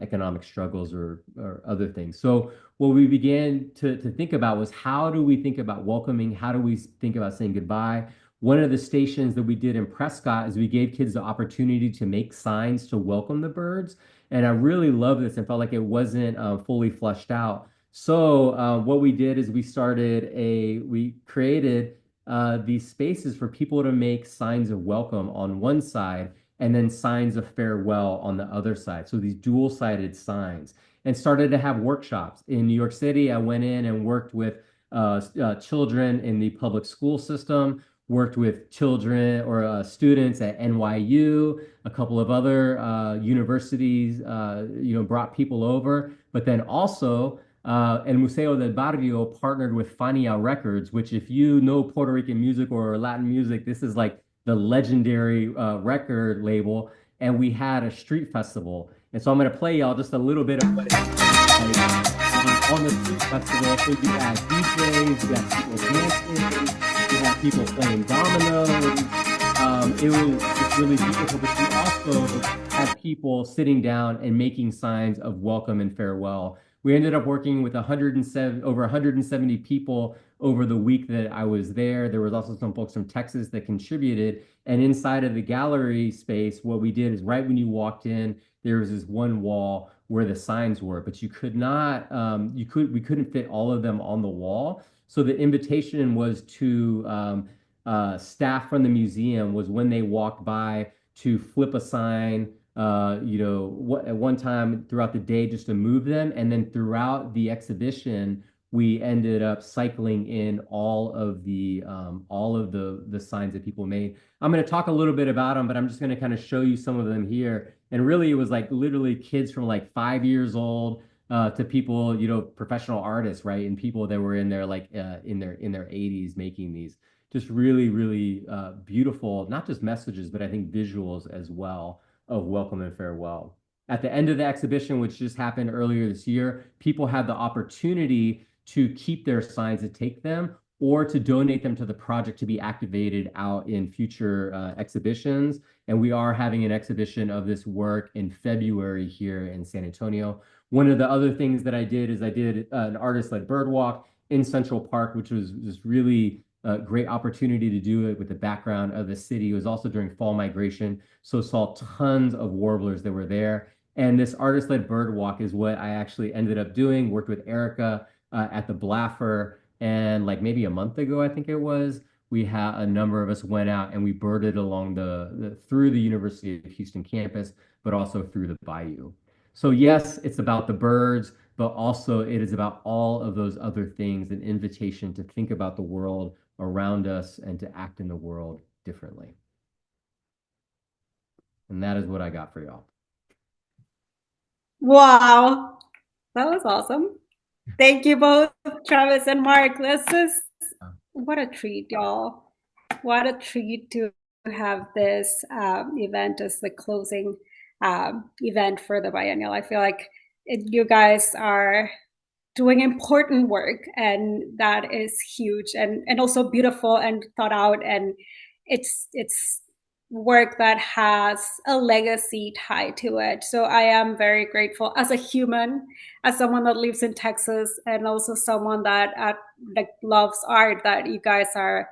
economic struggles or other things. So what we began to think about was, how do we think about welcoming? How do we think about saying goodbye? One of the stations that we did in Prescott is we gave kids the opportunity to make signs to welcome the birds. And I really love this and felt like it wasn't fully fleshed out. So what we did is we created these spaces for people to make signs of welcome on one side and then signs of farewell on the other side. So these dual-sided signs, and started to have workshops. In New York City, I went in and worked with children in the public school system, worked with children or students at NYU, a couple of other universities, brought people over, but then also El Museo del Barrio partnered with Fania Records, which if you know Puerto Rican music or Latin music, this is like the legendary record label. And we had a street festival. And so I'm going to play y'all just a little bit of what it was like on the street festival. So you had DJs, you had people dancing, you had people playing dominoes. It was just really beautiful, but you also had people sitting down and making signs of welcome and farewell. We ended up working with over 170 people over the week that I was there. There was also some folks from Texas that contributed. And inside of the gallery space, what we did is right when you walked in, there was this one wall where the signs were, but you could not, we couldn't fit all of them on the wall. So the invitation was to staff from the museum was when they walked by to flip a sign, at one time throughout the day just to move them. And then throughout the exhibition, we ended up cycling in all of the signs that people made. I'm going to talk a little bit about them, but I'm just going to kind of show you some of them here. And really, it was like literally kids from like 5 years old to people, professional artists, right? And people that were in their in their 80s making these just really, really beautiful, not just messages, but I think visuals as well of welcome and farewell. At the end of the exhibition, which just happened earlier this year, people had the opportunity to keep their signs and take them, or to donate them to the project to be activated out in future exhibitions. And we are having an exhibition of this work in February here in San Antonio. One of the other things that I did is I did an artist-led bird walk in Central Park, which was just really a great opportunity to do it with the background of the city. It was also during fall migration, so saw tons of warblers that were there. And this artist-led bird walk is what I actually ended up doing, worked with Erica at the Blaffer. And like maybe a month ago, I think it was, we had a number of us went out and we birded along through the University of Houston campus, but also through the bayou. So yes, it's about the birds, but also it is about all of those other things, an invitation to think about the world around us and to act in the world differently. And that is what I got for y'all. Wow, that was awesome. Thank you both, Travis and Mark. What a treat, y'all. What a treat to have this event as the closing event for the Biennial. I feel like you guys are doing important work, and that is huge and also beautiful and thought out, and it's work that has a legacy tied to it. So I am very grateful as a human, as someone that lives in Texas, and also someone that loves art, that you guys are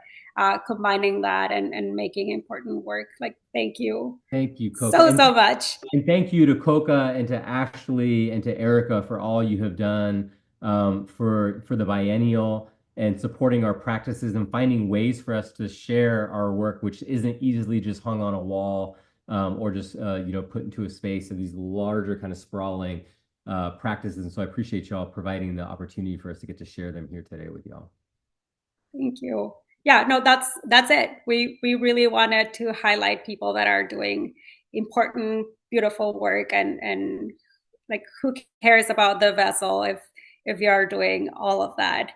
combining that and making important work. Like, thank you. Thank you, Coca. So much. And thank you to Coca and to Ashley and to Erica for all you have done for the Biennial and supporting our practices and finding ways for us to share our work, which isn't easily just hung on a wall or just put into a space of these larger kind of sprawling practices. And so I appreciate y'all providing the opportunity for us to get to share them here today with y'all. Thank you. Yeah, no, that's it. We really wanted to highlight people that are doing important, beautiful work, and like, who cares about the vessel if you are doing all of that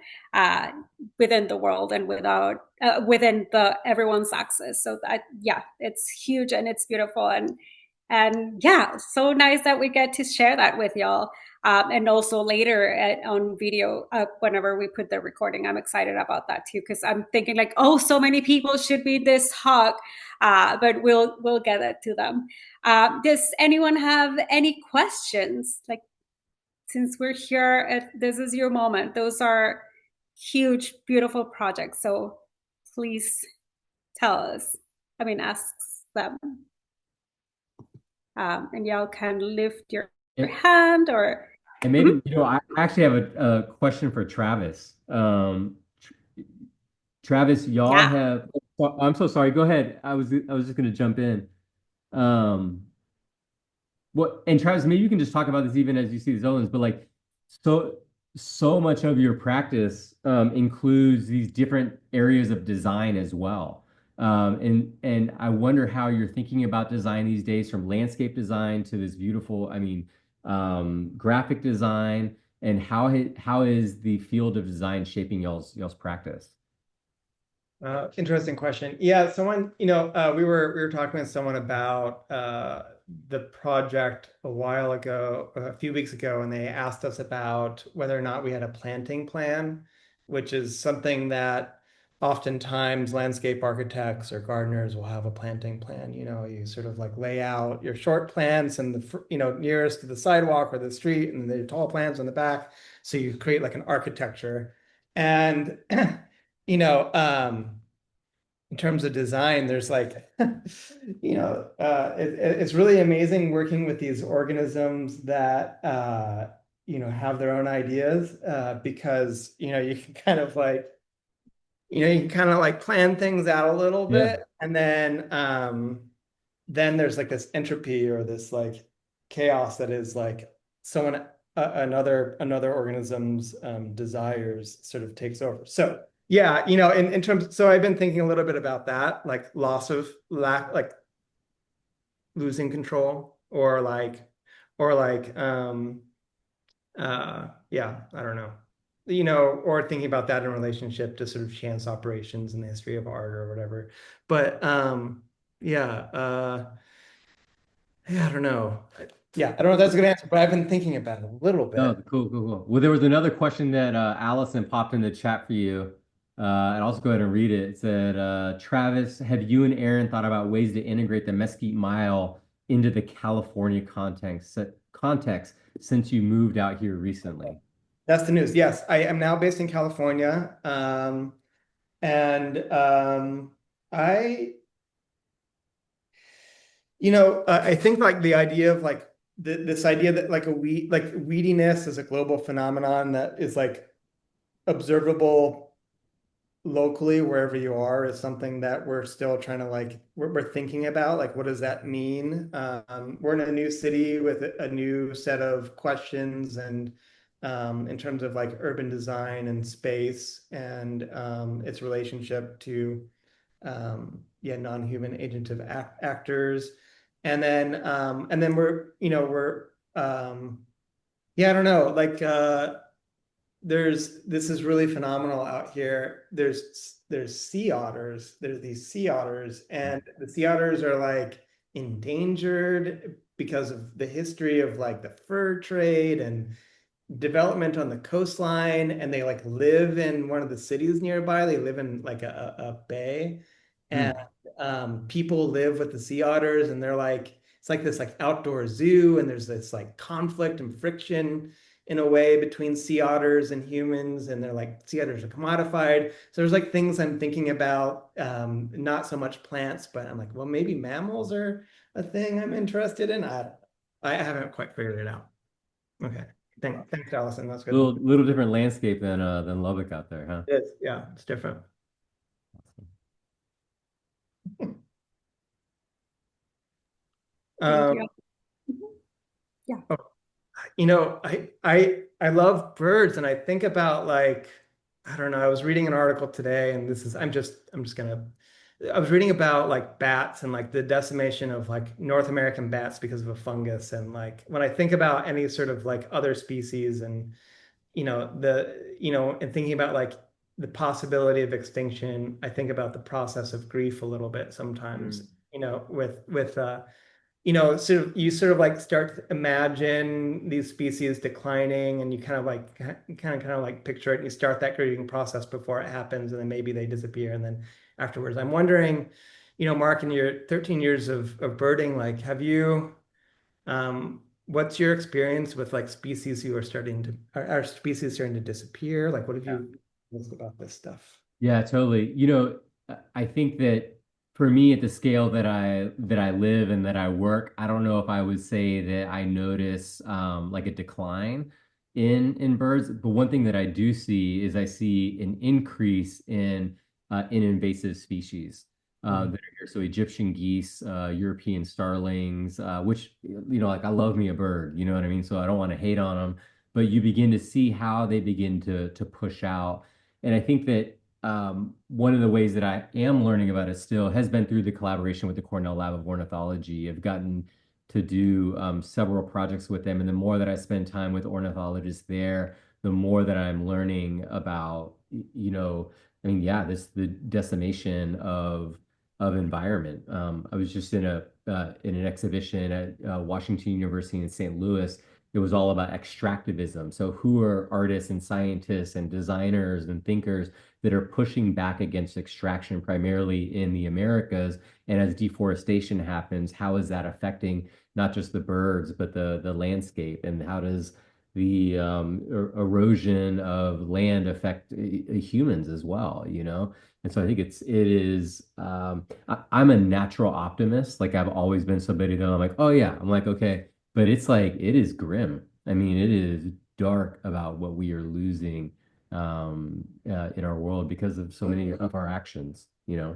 within the world and within everyone's access. So that, yeah, it's huge and it's beautiful, and yeah, so nice that we get to share that with y'all. And also later on video, whenever we put the recording, I'm excited about that too, because I'm thinking like, oh, so many people should be this hug, but we'll get it to them. Does anyone have any questions? Like, since we're here, this is your moment. Those are huge, beautiful projects. So please tell us. Ask them. And y'all can lift your hand or And maybe, I actually have a question for Travis. Travis, y'all Yeah. have, oh, I'm so sorry. Go ahead. I was just going to jump in. Um, and Travis, maybe you can just talk about this even as you see the Zolans, but like, so, so much of your practice includes these different areas of design as well. And I wonder how you're thinking about design these days, from landscape design to this beautiful, I mean, graphic design, and how is the field of design shaping y'all's practice? Interesting question. Yeah, someone, we were talking with someone about the project a while ago, a few weeks ago, and they asked us about whether or not we had a planting plan, which is something that oftentimes landscape architects or gardeners will have a planting plan. You sort of like lay out your short plants and nearest to the sidewalk or the street, and the tall plants on the back. So you create like an architecture. And you know, in terms of design, there's like, it's really amazing working with these organisms that, have their own ideas, because, you can kind of like plan things out a little Yeah. bit. And then there's like this entropy or this like chaos that is like another organism's desires sort of takes over. So yeah, in terms, so I've been thinking a little bit about that, like like losing control, or yeah, I don't know. Or thinking about that in relationship to sort of chance operations in the history of art or whatever. But yeah, yeah, I don't know. Yeah, I don't know if that's a good answer, but I've been thinking about it a little Oh, bit. cool, cool, cool. Well, there was another question that Allison popped in the chat for you. And I'll just go ahead and read it. It said, Travis, have you and Erin thought about ways to integrate the Mesquite Mile into the California context since you moved out here recently? That's the news. Yes, I am now based in California. And I, I think like the idea of like this idea that like weediness is a global phenomenon that is like observable locally wherever you are is something that we're still trying to like we're thinking about, like what does that mean. We're in a new city with a new set of questions, and in terms of like urban design and space, and its relationship to yeah, non-human agentive actors. And then we're yeah, I don't know, like this is really phenomenal out here. There's sea otters. There's these sea otters, and the sea otters are like endangered because of the history of like the fur trade and development on the coastline, and they like live in one of the cities nearby. They live in like a bay, and Hmm. people live with the sea otters, and they're like it's like this like outdoor zoo, and there's this like conflict and friction in a way between sea otters and humans, and they're like sea otters are commodified. So there's like things I'm thinking about, not so much plants, but I'm like, well, maybe mammals are a thing I'm interested in. I haven't quite figured it out. Okay. Thanks, Allison. That's good. Little different landscape than Lubbock out there, huh? Yeah, it's different. Thank Um, you. Yeah. I love birds, and I think about like, I don't know, I was reading an article today, and I was reading about like bats and like the decimation of like North American bats because of a fungus. And like when I think about any sort of like other species, and and thinking about like the possibility of extinction, I think about the process of grief a little bit sometimes, Mm. sort of like start to imagine these species declining, and you kind of like picture it, and you start that grieving process before it happens, and then maybe they disappear, and then afterwards. I'm wondering, Mark, in your 13 years of birding, like, what's your experience with like species who are species starting to disappear? Like, what have you noticed about this stuff? Yeah, totally. I think that for me at the scale that I live and that I work, I don't know if I would say that I notice like a decline. in birds. But one thing that I do see is I see an increase in invasive species that are here. So Egyptian geese, European starlings, which, like I love me a bird, you know what I mean? So I don't want to hate on them, but you begin to see how they begin to push out. And I think that one of the ways that I am learning about it still has been through the collaboration with the Cornell Lab of Ornithology. I've gotten to do several projects with them, and the more that I spend time with ornithologists there, the more that I'm learning about, I mean, yeah, the decimation of environment. I was just in an exhibition at Washington University in St. Louis. It was all about extractivism. So who are artists and scientists and designers and thinkers that are pushing back against extraction primarily in the Americas? And as deforestation happens, how is that affecting not just the birds, but the landscape? And how does the erosion of land affect humans as well, And so I think it is, I'm a natural optimist. Like I've always been somebody that I'm like, oh yeah, I'm like, okay, but it's like, it is grim. I mean, it is dark about what we are losing in our world because of so many of our actions. I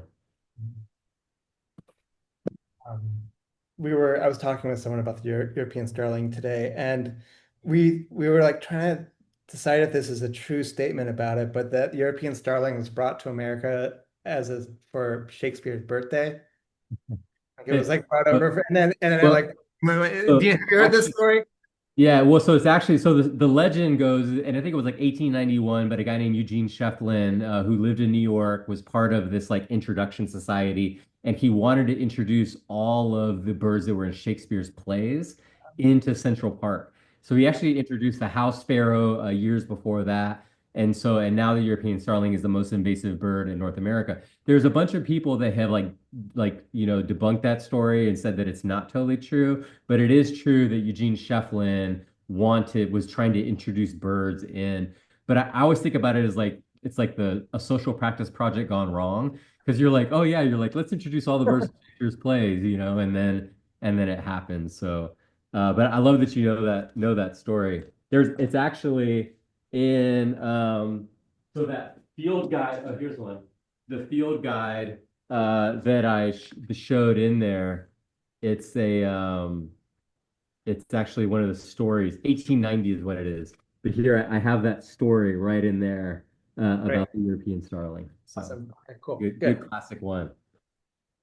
was talking with someone about the European starling today, and we were like trying to decide if this is a true statement about it, but that the European starling was brought to America for Shakespeare's birthday. Like, it was like brought over, and then Well, like, do you hear this story? Yeah, well, so it's actually the legend goes, and I think it was like 1891, but a guy named Eugene Shefflin, who lived in New York, was part of this like introduction society, and he wanted to introduce all of the birds that were in Shakespeare's plays into Central Park. So he actually introduced the house sparrow years before that, and now the European starling is the most invasive bird in North America. There's a bunch of people that have debunked that story and said that it's not totally true. But it is true that Eugene Shefflin was trying to introduce birds in. But I always think about it as like it's like a social practice project gone wrong. Because you're like, oh yeah, you're like, let's introduce all the birds to Shakespeare's plays, and then it happens. So but I love that you know that story. It's actually in so that field guide, oh here's one. The field guide that I showed in there, it's actually one of the stories. 1890 is what it is. But here I have that story right in there about the European starling. So Awesome. Okay, cool. good classic one.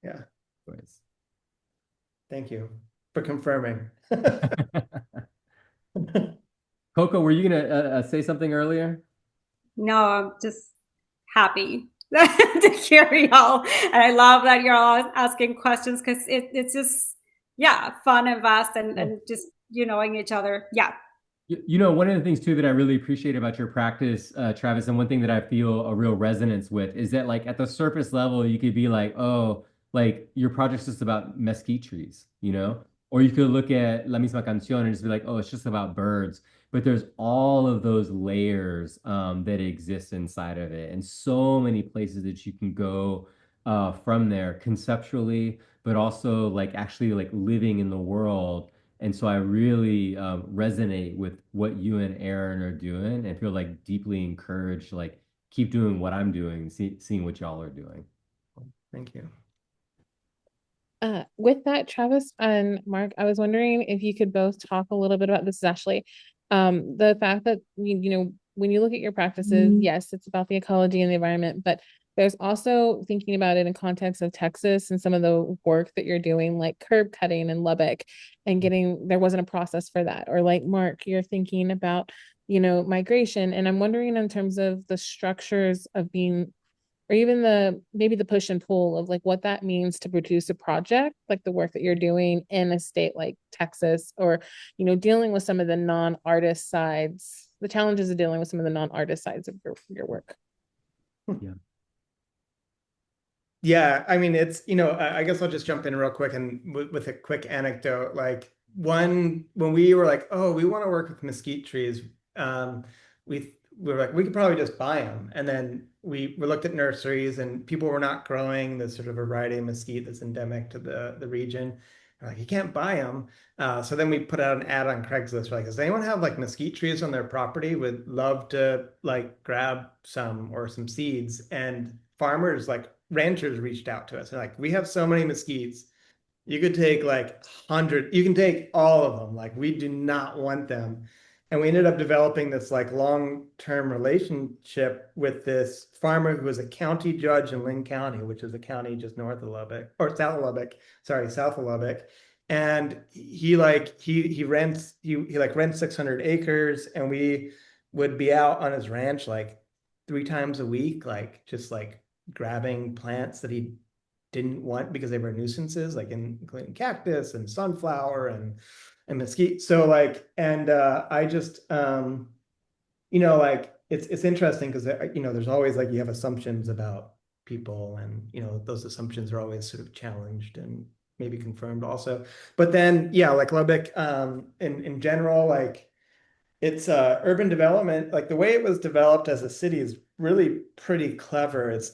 Yeah. Anyways. Thank you for confirming. Coco, were you gonna say something earlier? No, I'm just happy to hear y'all. And I love that you're all asking questions because it's just, fun and vast and just, knowing each other. Yeah. One of the things too that I really appreciate about your practice, Travis, and one thing that I feel a real resonance with is that like at the surface level, you could be like, oh, like your project's just about mesquite trees. Or you could look at La Misma Canción and just be like, oh, it's just about birds. But there's all of those layers that exist inside of it, and so many places that you can go from there conceptually, but also like actually like living in the world. And so I really resonate with what you and Erin are doing and feel like deeply encouraged, like keep doing what I'm doing, seeing what y'all are doing. Thank you. With that, Travis and Mark, I was wondering if you could both talk a little bit about this, is actually the fact that when you look at your practices, yes, it's about the ecology and the environment, but there's also thinking about it in context of Texas and some of the work that you're doing, like curb cutting in Lubbock, and there wasn't a process for that. Or like Mark, you're thinking about migration, and I'm wondering in terms of the structures of being, or even maybe the push and pull of like what that means to produce a project, like the work that you're doing in a state like Texas, or, dealing with some of the non-artist sides, the challenges of dealing with some of the non-artist sides of your work. Yeah. Yeah, I mean, it's, I guess I'll just jump in real quick and with a quick anecdote. Like when we were like, oh, we want to work with mesquite trees, we were like, we could probably just buy them. And then we looked at nurseries and people were not growing the sort of variety of mesquite that's endemic to the region. And Like, you can't buy them. So then we put out an ad on Craigslist. We're like, does anyone have like mesquite trees on their property? Would love to like grab some or some seeds. And farmers, like ranchers, reached out to us. They're like, we have so many mesquites. You could take like 100, you can take all of them. Like, we do not want them. And we ended up developing this like long-term relationship with this farmer who was a county judge in Lynn County, which is a county just north of Lubbock, or south of Lubbock, sorry, south of Lubbock. And he like he rents he like rents 600 acres, and we would be out on his ranch like 3 times a week, like just like grabbing plants that he didn't want because they were nuisances, like including cactus and sunflower and mesquite. So like, and I just like it's interesting because there's always like you have assumptions about people, and those assumptions are always sort of challenged and maybe confirmed also. But then yeah, like Lubbock in general, like it's urban development, like the way it was developed as a city is really pretty clever. It was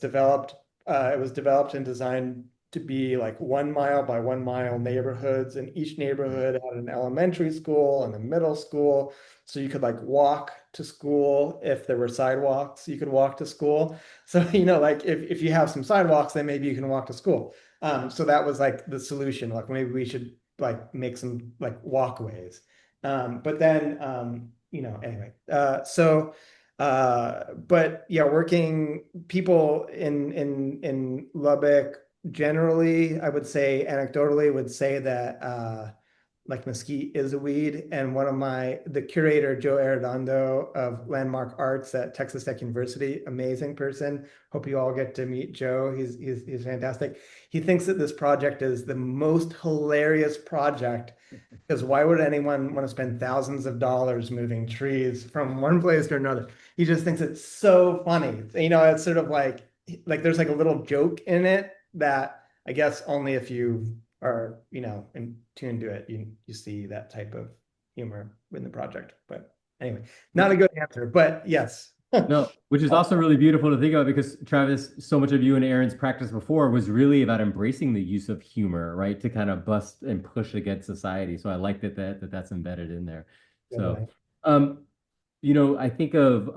developed and designed to be like 1 mile by 1 mile neighborhoods, and each neighborhood had an elementary school and a middle school. So you could like walk to school. If there were sidewalks, you could walk to school. So, like if you have some sidewalks, then maybe you can walk to school. So that was like the solution. Like maybe we should like make some like walkways. But then, anyway, but yeah, working people in Lubbock generally, I would say anecdotally would say that like mesquite is a weed. And the curator, Joe Arredondo of Landmark Arts at Texas Tech University, amazing person. Hope you all get to meet Joe. He's fantastic. He thinks that this project is the most hilarious project, because why would anyone want to spend thousands of dollars moving trees from one place to another? He just thinks it's so funny. It's sort of like there's like a little joke in it that I guess only if you are, in tune to it, you see that type of humor in the project. But anyway, not a good answer, but yes. No, which is also really beautiful to think about, because Travis, so much of you and Erin's practice before was really about embracing the use of humor, right? To kind of bust and push against society. So I like that's embedded in there. So, I think of,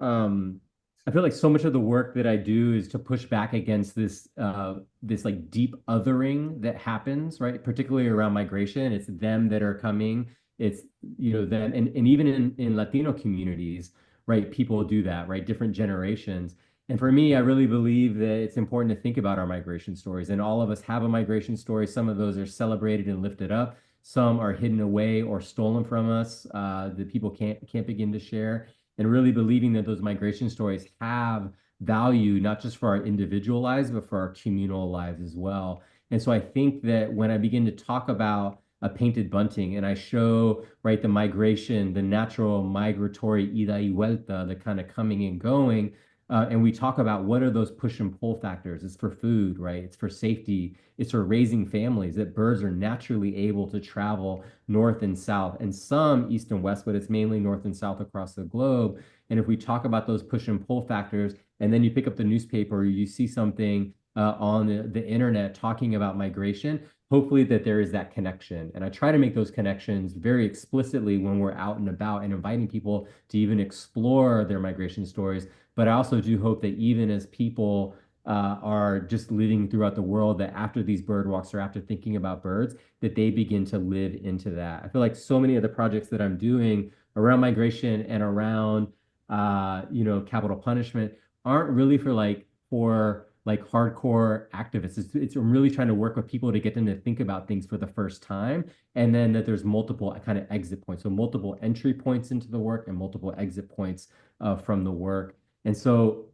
I feel like so much of the work that I do is to push back against this like deep othering that happens, right? Particularly around migration. It's them that are coming. It's, them, and even in Latino communities, right? People do that, right? Different generations. And for me, I really believe that it's important to think about our migration stories. And all of us have a migration story. Some of those are celebrated and lifted up. Some are hidden away or stolen from us that people can't begin to share. And really believing that those migration stories have value, not just for our individual lives, but for our communal lives as well. And so I think that when I begin to talk about a painted bunting and I show, right, the migration, the natural migratory ida y vuelta, the kind of coming and going, and we talk about what are those push and pull factors. It's for food, right? It's for safety. It's for raising families, that birds are naturally able to travel north and south, and some east and west, but it's mainly north and south across the globe. And if we talk about those push and pull factors, and then you pick up the newspaper, or you see something on the internet talking about migration, hopefully that there is that connection. And I try to make those connections very explicitly when we're out and about and inviting people to even explore their migration stories. But I also do hope that even as people are just living throughout the world, that after these bird walks or after thinking about birds, that they begin to live into that. I feel like so many of the projects that I'm doing around migration and around, capital punishment aren't really for hardcore activists. I'm really trying to work with people to get them to think about things for the first time, and then that there's multiple kind of exit points, so multiple entry points into the work and multiple exit points from the work. And so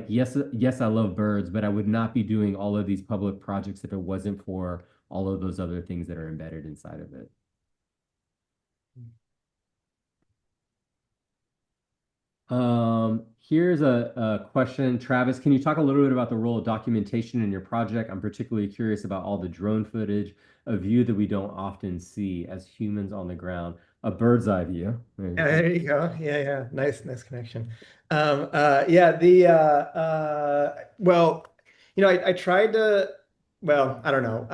yes, I love birds, but I would not be doing all of these public projects if it wasn't for all of those other things that are embedded inside of it. Here's a question. Travis, can you talk a little bit about the role of documentation in your project? I'm particularly curious about all the drone footage, a view that we don't often see as humans on the ground. A bird's eye view. There you go. Yeah. Nice connection. Well, I tried to, well, I don't know.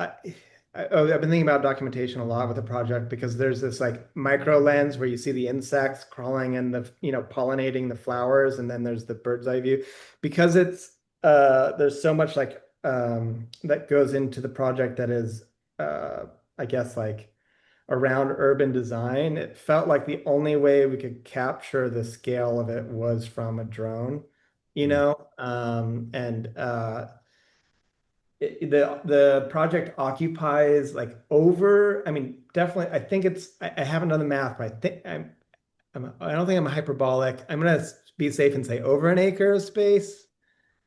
I've been thinking about documentation a lot with the project because there's this like micro lens where you see the insects crawling and pollinating the flowers, and then there's the bird's eye view. Because there's so much like that goes into the project that is I guess like around urban design. It felt like the only way we could capture the scale of it was from a drone, and the project occupies like over, I mean, definitely, I think I haven't done the math, but I don't think I'm hyperbolic. I'm gonna be safe and say over an acre of space,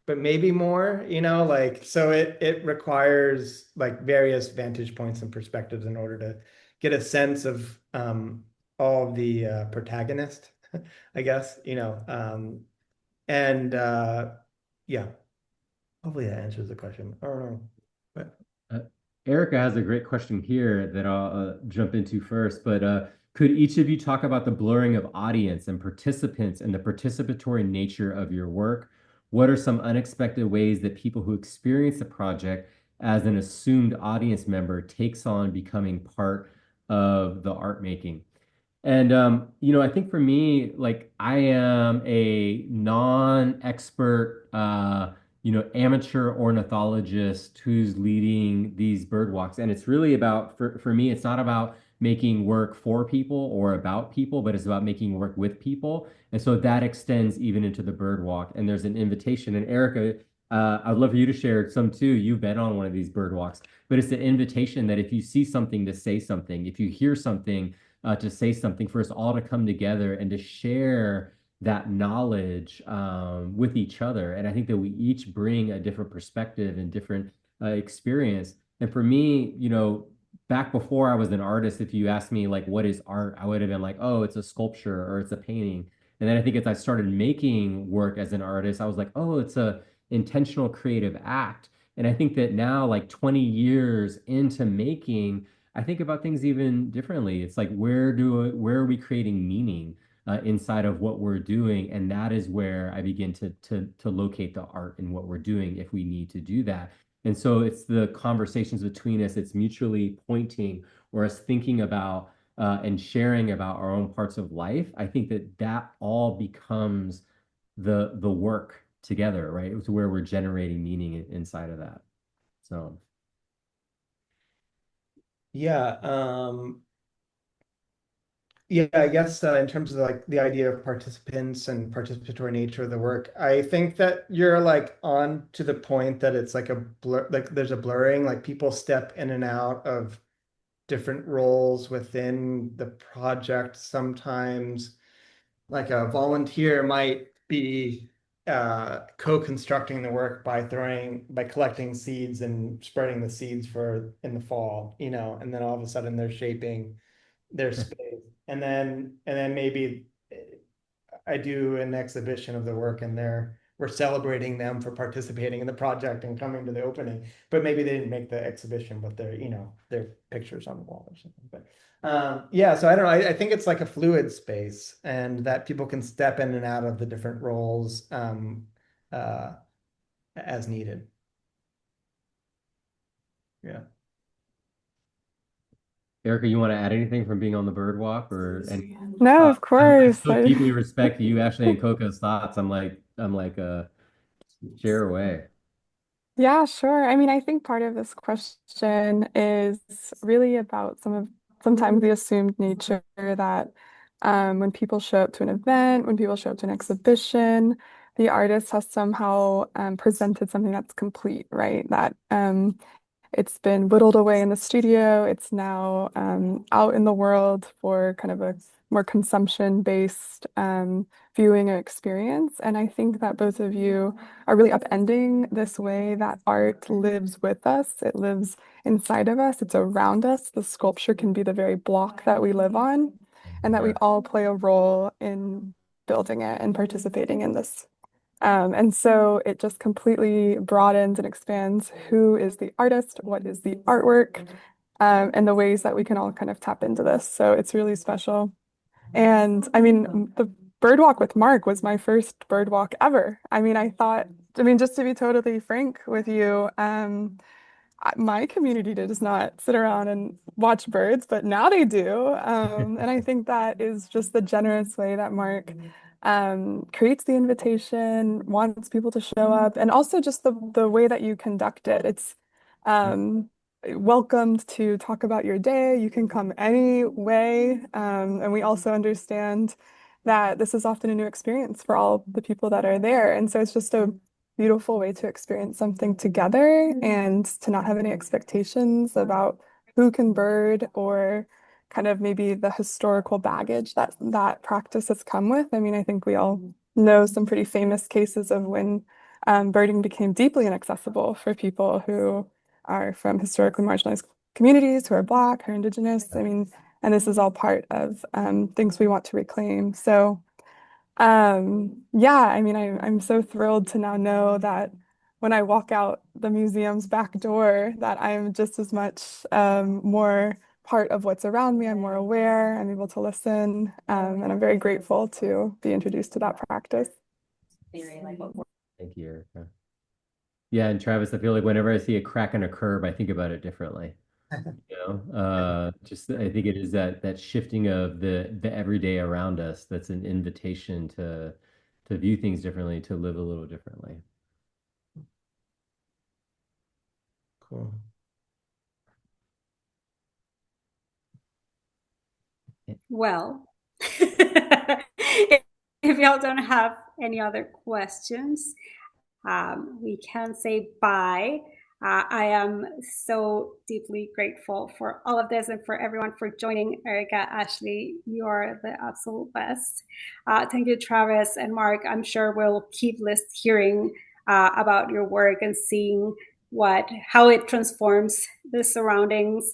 but maybe more, like, so it requires like various vantage points and perspectives in order to get a sense of all of the protagonist, I guess, and yeah. Hopefully that answers the question. I don't know. But Uh, Erica has a great question here that I'll jump into first, but could each of you talk about the blurring of audience and participants and the participatory nature of your work? What are some unexpected ways that people who experience the project as an assumed audience member takes on becoming part of the art making? And I think for me, like I am a non-expert, amateur ornithologist who's leading these bird walks. And it's really about, for me, it's not about making work for people or about people, but it's about making work with people. And so that extends even into the bird walk. And there's an invitation. And Erica, I'd love for you to share some too. You've been on one of these bird walks, but it's an invitation that if you see something, to say something, if you hear something, to say something, for us all to come together and to share that knowledge with each other. And I think that we each bring a different perspective and different experience. And for me, back before I was an artist, if you asked me like, what is art? I would have been like, oh, it's a sculpture or it's a painting. And then I think as I started making work as an artist, I was like, oh, it's a intentional creative act. And I think that now, like 20 years into making, I think about things even differently. It's like, where are we creating meaning inside of what we're doing? And that is where I begin to locate the art in what we're doing if we need to do that. And so it's the conversations between us, it's mutually pointing or us thinking about and sharing about our own parts of life. I think that all becomes the work together, right? It's where we're generating meaning inside of that. So yeah, yeah, I guess in terms of like the idea of participants and participatory nature of the work, I think that you're like on to the point that it's like a blur, like there's a blurring, like people step in and out of different roles within the project. Sometimes like a volunteer might be co-constructing the work by collecting seeds and spreading the seeds for in the fall, and then all of a sudden they're shaping their space. And then maybe I do an exhibition of the work and we're celebrating them for participating in the project and coming to the opening. But maybe they didn't make the exhibition, but their pictures on the wall or something. But yeah, so I don't know. I think it's like a fluid space and that people can step in and out of the different roles uh, as needed. Yeah. Erica, you want to add anything from being on the bird walk and No, of I course. so deeply respect you, Ashley and Coco's thoughts. I'm like share away. Yeah, sure. I mean, I think part of this question is really about sometimes the assumed nature that when people show up to an event, when people show up to an exhibition, the artist has somehow presented something that's complete, right? That it's been whittled away in the studio. It's now out in the world for kind of a more consumption-based viewing experience. And I think that both of you are really upending this way that art lives with us. It lives inside of us. It's around us. The sculpture can be the very block that we live on, and that we all play a role in building it and participating in this. And so it just completely broadens and expands who is the artist, what is the artwork, and the ways that we can all kind of tap into this. So it's really special. And I mean, the bird walk with Mark was my first bird walk ever. I mean, just to be totally frank with you, my community does not sit around and watch birds, but now they do. And I think that is just the generous way that Mark creates the invitation, wants people to show up, and also just the way that you conduct it. It's welcomed to talk about your day. You can come any way. And we also understand that this is often a new experience for all the people that are there. And so it's just a beautiful way to experience something together and to not have any expectations about who can bird or kind of maybe the historical baggage that that practice has come with. I mean, I think we all know some pretty famous cases of when birding became deeply inaccessible for people who are from historically marginalized communities, who are Black, who are Indigenous. I mean, and this is all part of things we want to reclaim. So yeah, I mean, I'm so thrilled to now know that when I walk out the museum's back door, that I'm just as much more part of what's around me. I'm more aware, I'm able to listen, and I'm very grateful to be introduced to that practice. Thank you, Erica. Yeah, and Travis, I feel like whenever I see a crack in a curb, I think about it differently. Just I think it is that shifting of the everyday around us that's an invitation to view things differently, to live a little differently. Cool. Well, if y'all don't have any other questions, we can say bye. I am so deeply grateful for all of this and for everyone for joining. Erica, Ashley, you are the absolute best. Thank you, Travis and Mark. I'm sure we'll keep hearing about your work and seeing how it transforms the surroundings.